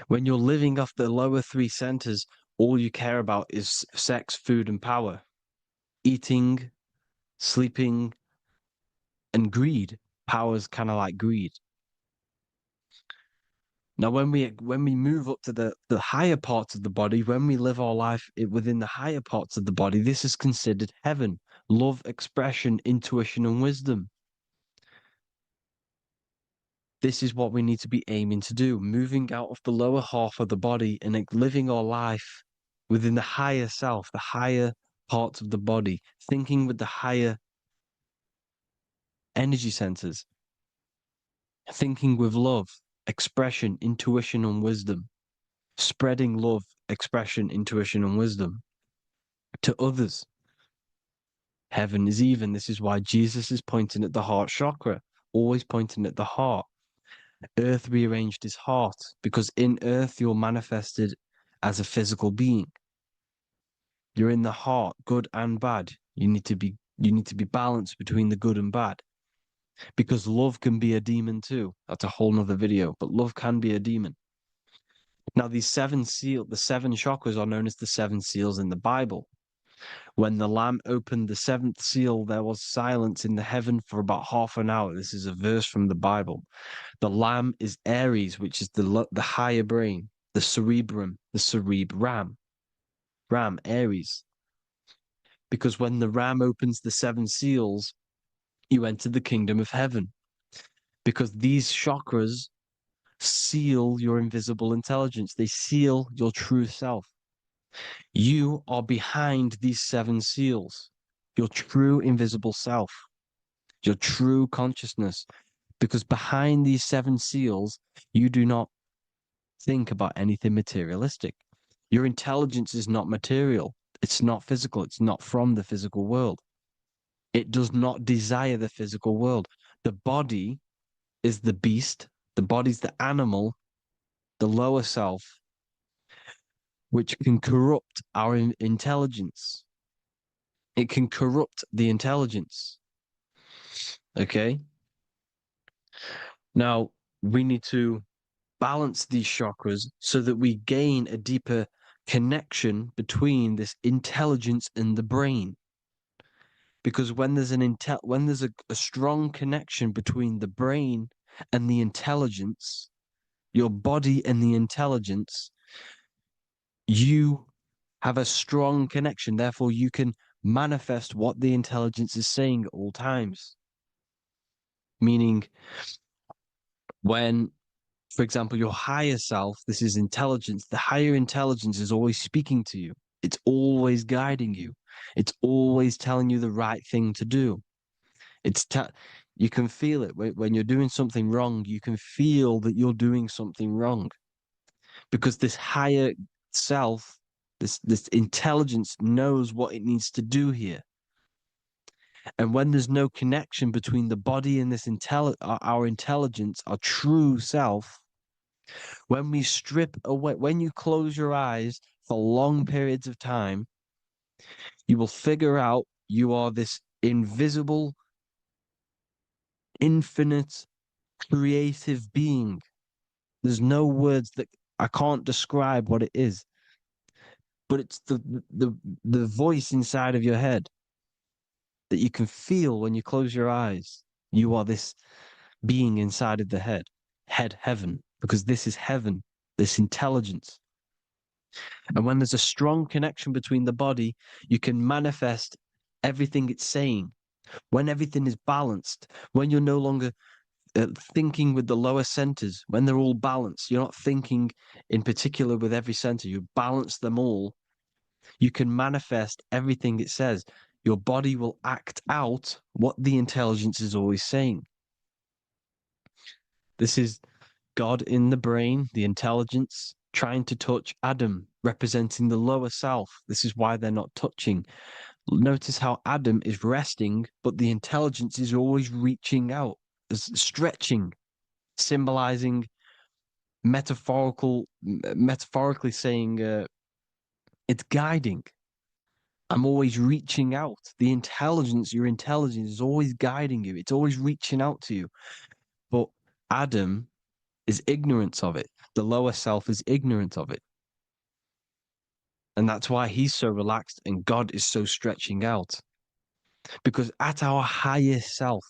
When you're living off the lower three centers, all you care about is sex, food, and power. Eating, sleeping, and greed. Power's kind of like greed. Now, when we move up to the higher parts of the body, when we live our life within the higher parts of the body, this is considered heaven, love, expression, intuition, and wisdom. This is what we need to be aiming to do, moving out of the lower half of the body and living our life within the higher self, the higher parts of the body, thinking with the higher energy centers, thinking with love, expression, intuition, and wisdom, spreading love, expression, intuition, and wisdom to others. Heaven is even. This is why Jesus is pointing at the heart chakra, always pointing at the heart. Earth rearranged his heart because in earth you're manifested as a physical being. You're in the heart, good and bad. You need to be balanced between the good and bad. Because love can be a demon too. That's a whole nother video, but love can be a demon. Now, the seven chakras are known as the seven seals in the Bible. When the Lamb opened the seventh seal, there was silence in the heaven for about half an hour. This is a verse from the Bible. The Lamb is Aries, which is the higher brain, the cerebrum, the cerebram. Ram, Aries. Because when the Ram opens the seven seals, you enter the kingdom of heaven. Because these chakras seal your invisible intelligence. They seal your true self. You are behind these seven seals, your true invisible self, your true consciousness. Because behind these seven seals, you do not think about anything materialistic. Your intelligence is not material. It's not physical. It's not from the physical world. It does not desire the physical world. The body is the beast. The body's the animal, the lower self, which can corrupt our intelligence. It can corrupt the intelligence. Okay? Now, we need to balance these chakras so that we gain a deeper connection between this intelligence and the brain. Because when there's a strong connection between the brain and the intelligence, your body and the intelligence, you have a strong connection. Therefore, you can manifest what the intelligence is saying at all times. Meaning, when, for example, your higher self, this is intelligence, the higher intelligence is always speaking to you. It's always guiding you. It's always telling you the right thing to do. You can feel it when you're doing something wrong. You can feel that you're doing something wrong because this higher self, this intelligence knows what it needs to do here. And when there's no connection between the body and this our intelligence, our true self, when we strip away, when you close your eyes for long periods of time, you will figure out you are this invisible, infinite, creative being. There's no words that I can't describe what it is, but it's the voice inside of your head that you can feel when you close your eyes. You are this being inside of the heaven, because this is heaven, this intelligence. And when there's a strong connection between the body, you can manifest everything it's saying. When everything is balanced, when you're no longer thinking with the lower centers, when they're all balanced, you're not thinking in particular with every center, you balance them all, you can manifest everything it says. Your body will act out what the intelligence is always saying. This is God in the brain, the intelligence, trying to touch Adam, representing the lower self. This is why they're not touching. Notice how Adam is resting, but the intelligence is always reaching out, stretching, symbolizing metaphorically saying it's guiding. I'm always reaching out. The intelligence, your intelligence is always guiding you. It's always reaching out to you. But Adam is ignorant of it. The lower self is ignorant of it. And that's why he's so relaxed and God is so stretching out. Because at our highest self,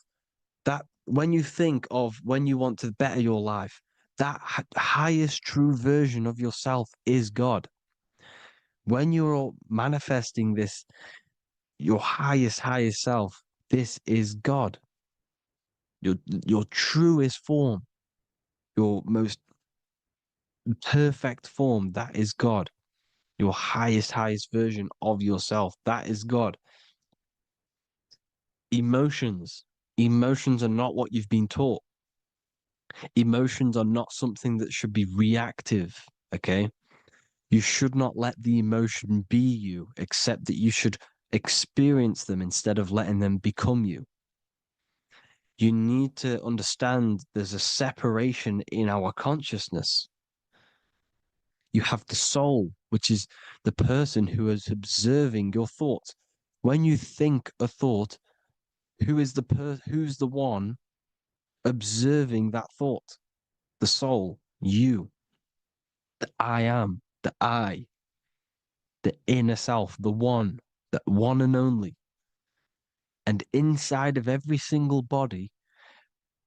that when you think of when you want to better your life, that highest true version of yourself is God. When you're manifesting this, your highest self, this is God. Your truest form, your most perfect form, that is God. Your highest version of yourself, that is God. Emotions. Emotions are not what you've been taught. Emotions are not something that should be reactive, okay? You should not let the emotion be you, except that you should experience them instead of letting them become you. You need to understand there's a separation in our consciousness. You have the soul, which is the person who is observing your thoughts. When you think a thought, who's the one observing that thought? The soul, you, the I am, the I, the inner self, the one and only. And inside of every single body,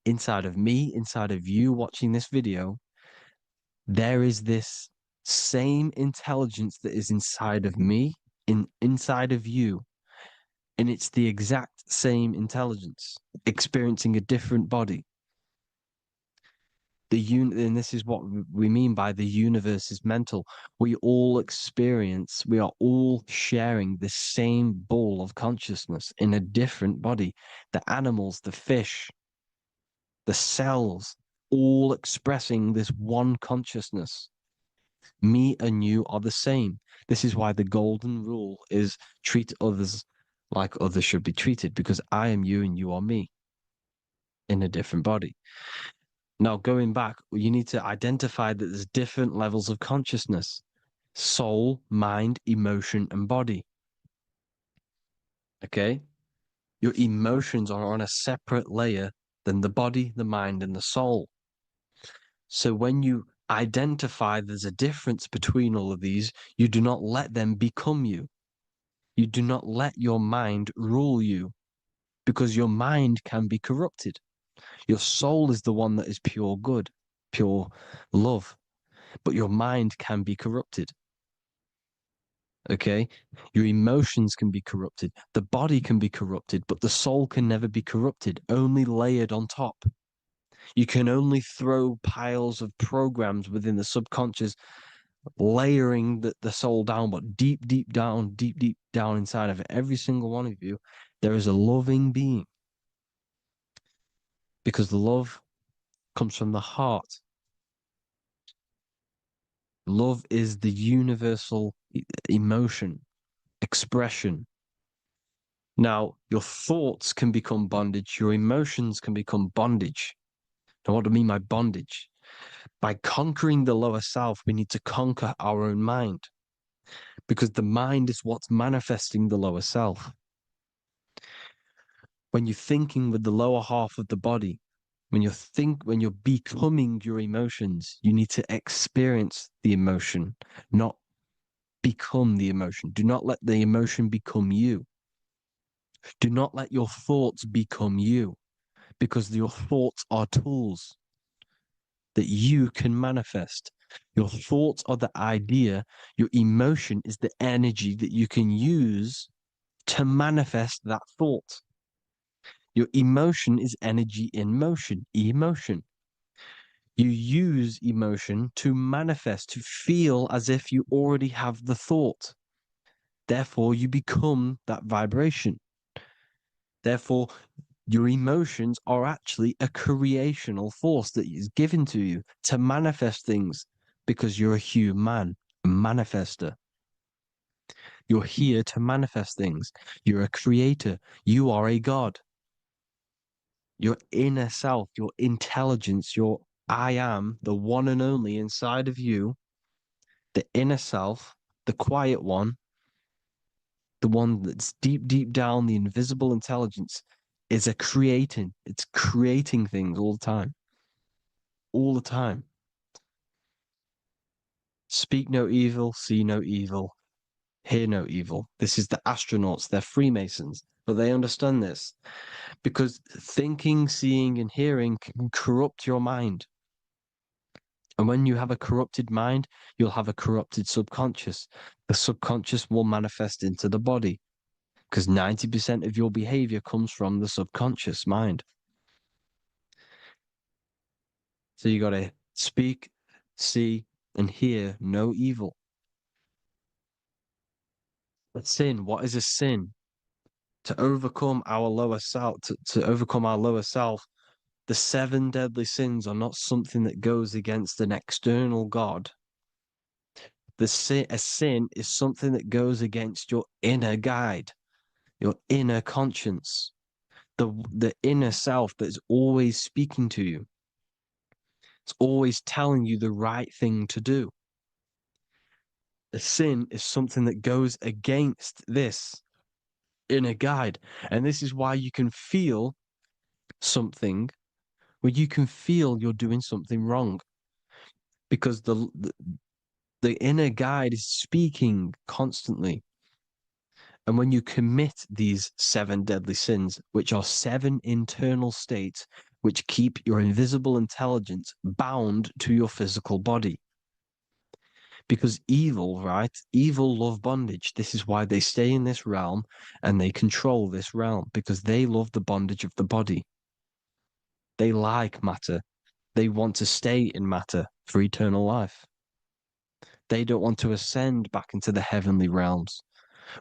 inside of me, inside of you watching this video, there is this same intelligence that is inside of me, inside of you. And it's the exact same intelligence, experiencing a different body. And this is what we mean by the universe is mental. We all we are all sharing the same ball of consciousness in a different body. The animals, the fish, the cells, all expressing this one consciousness. Me and you are the same. This is why the golden rule is treat others like others should be treated, because I am you and you are me in a different body. Now, going back, you need to identify that there's different levels of consciousness: soul, mind, emotion, and body. Okay? Your emotions are on a separate layer than the body, the mind, and the soul. So when you identify there's a difference between all of these, you do not let them become you. You do not let your mind rule you, because your mind can be corrupted. Your soul is the one that is pure good, pure love, but your mind can be corrupted. Okay? Your emotions can be corrupted. The body can be corrupted, but the soul can never be corrupted, only layered on top. You can only throw piles of programs within the subconscious, layering the soul down, but deep down inside of every single one of you, there is a loving being. Because the love comes from the heart. Love is the universal emotion, expression. Now, your thoughts can become bondage, your emotions can become bondage. Now, what do I mean by bondage? By conquering the lower self, we need to conquer our own mind, because the mind is what's manifesting the lower self. When you're thinking with the lower half of the body, when you're becoming your emotions, you need to experience the emotion, not become the emotion. Do not let the emotion become you. Do not let your thoughts become you, because your thoughts are tools that you can manifest. Your thoughts are the idea. Your emotion is the energy that you can use to manifest that thought. Your emotion is energy in motion, emotion. You use emotion to manifest, to feel as if you already have the thought. Therefore, you become that vibration. Therefore, your emotions are actually a creational force that is given to you to manifest things, because you're a human, a manifester. You're here to manifest things. You're a creator. You are a god. Your inner self, your intelligence, your I am, the one and only inside of you, the inner self, the quiet one, the one that's deep, deep down, the invisible intelligence, is creating. It's creating things all the time. All the time. Speak no evil, see no evil, hear no evil. This is the astronauts. They're Freemasons, but they understand this because thinking, seeing, and hearing can corrupt your mind. And when you have a corrupted mind, you'll have a corrupted subconscious. The subconscious will manifest into the body because 90% of your behavior comes from the subconscious mind. So you got to speak, see, and hear no evil. But sin, what is a sin? To overcome our lower self, to overcome our lower self, the 7 deadly sins are not something that goes against an external God. A sin is something that goes against your inner guide, your inner conscience, the inner self that's always speaking to you. It's always telling you the right thing to do. A sin is something that goes against this inner guide. And this is why you can feel something where you can feel you're doing something wrong. Because the inner guide is speaking constantly. And when you commit these 7 deadly sins, which are 7 internal states which keep your invisible intelligence bound to your physical body. Because evil, right? Evil love bondage. This is why they stay in this realm and they control this realm, because they love the bondage of the body. They like matter. They want to stay in matter for eternal life. They don't want to ascend back into the heavenly realms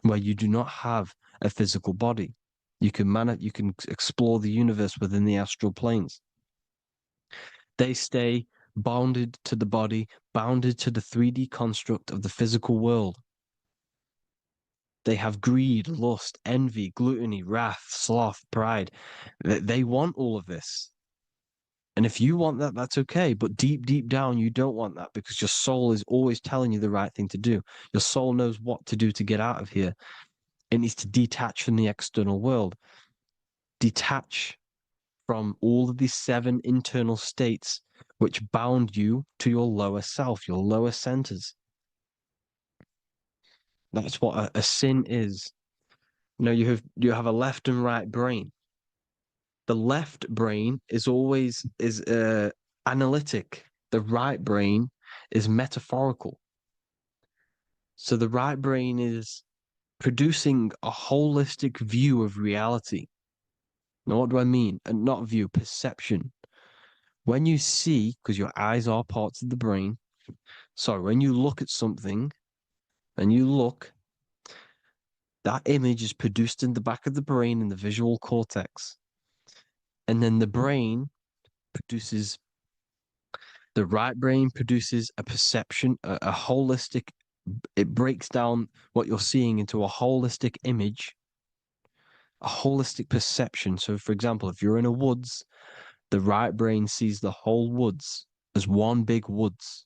where you do not have a physical body. You can explore the universe within the astral planes. They stay bounded to the body, bounded to the 3D construct of the physical world. They have greed, lust, envy, gluttony, wrath, sloth, pride. They want all of this. And if you want that, that's okay. But deep, deep down, you don't want that because your soul is always telling you the right thing to do. Your soul knows what to do to get out of here. It needs to detach from the external world. Detach from all of these 7 internal states which bound you to your lower self, your lower centers. That's what a sin is. You know, you have a left and right brain. The left brain is always analytic. The right brain is metaphorical. So the right brain is producing a holistic view of reality. Now, what do I mean? And not view, perception. When you see, because your eyes are parts of the brain, so when you look at something and you look, that image is produced in the back of the brain in the visual cortex. And then the right brain produces a perception, a holistic, it breaks down what you're seeing into a holistic image, a holistic perception. So, for example, if you're in a woods, the right brain sees the whole woods as one big woods.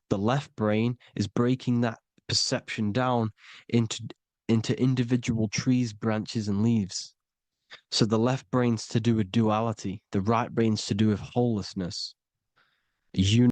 The left brain is breaking that perception down into individual trees, branches, and leaves. So the left brain's to do with duality, the right brain's to do with wholeness,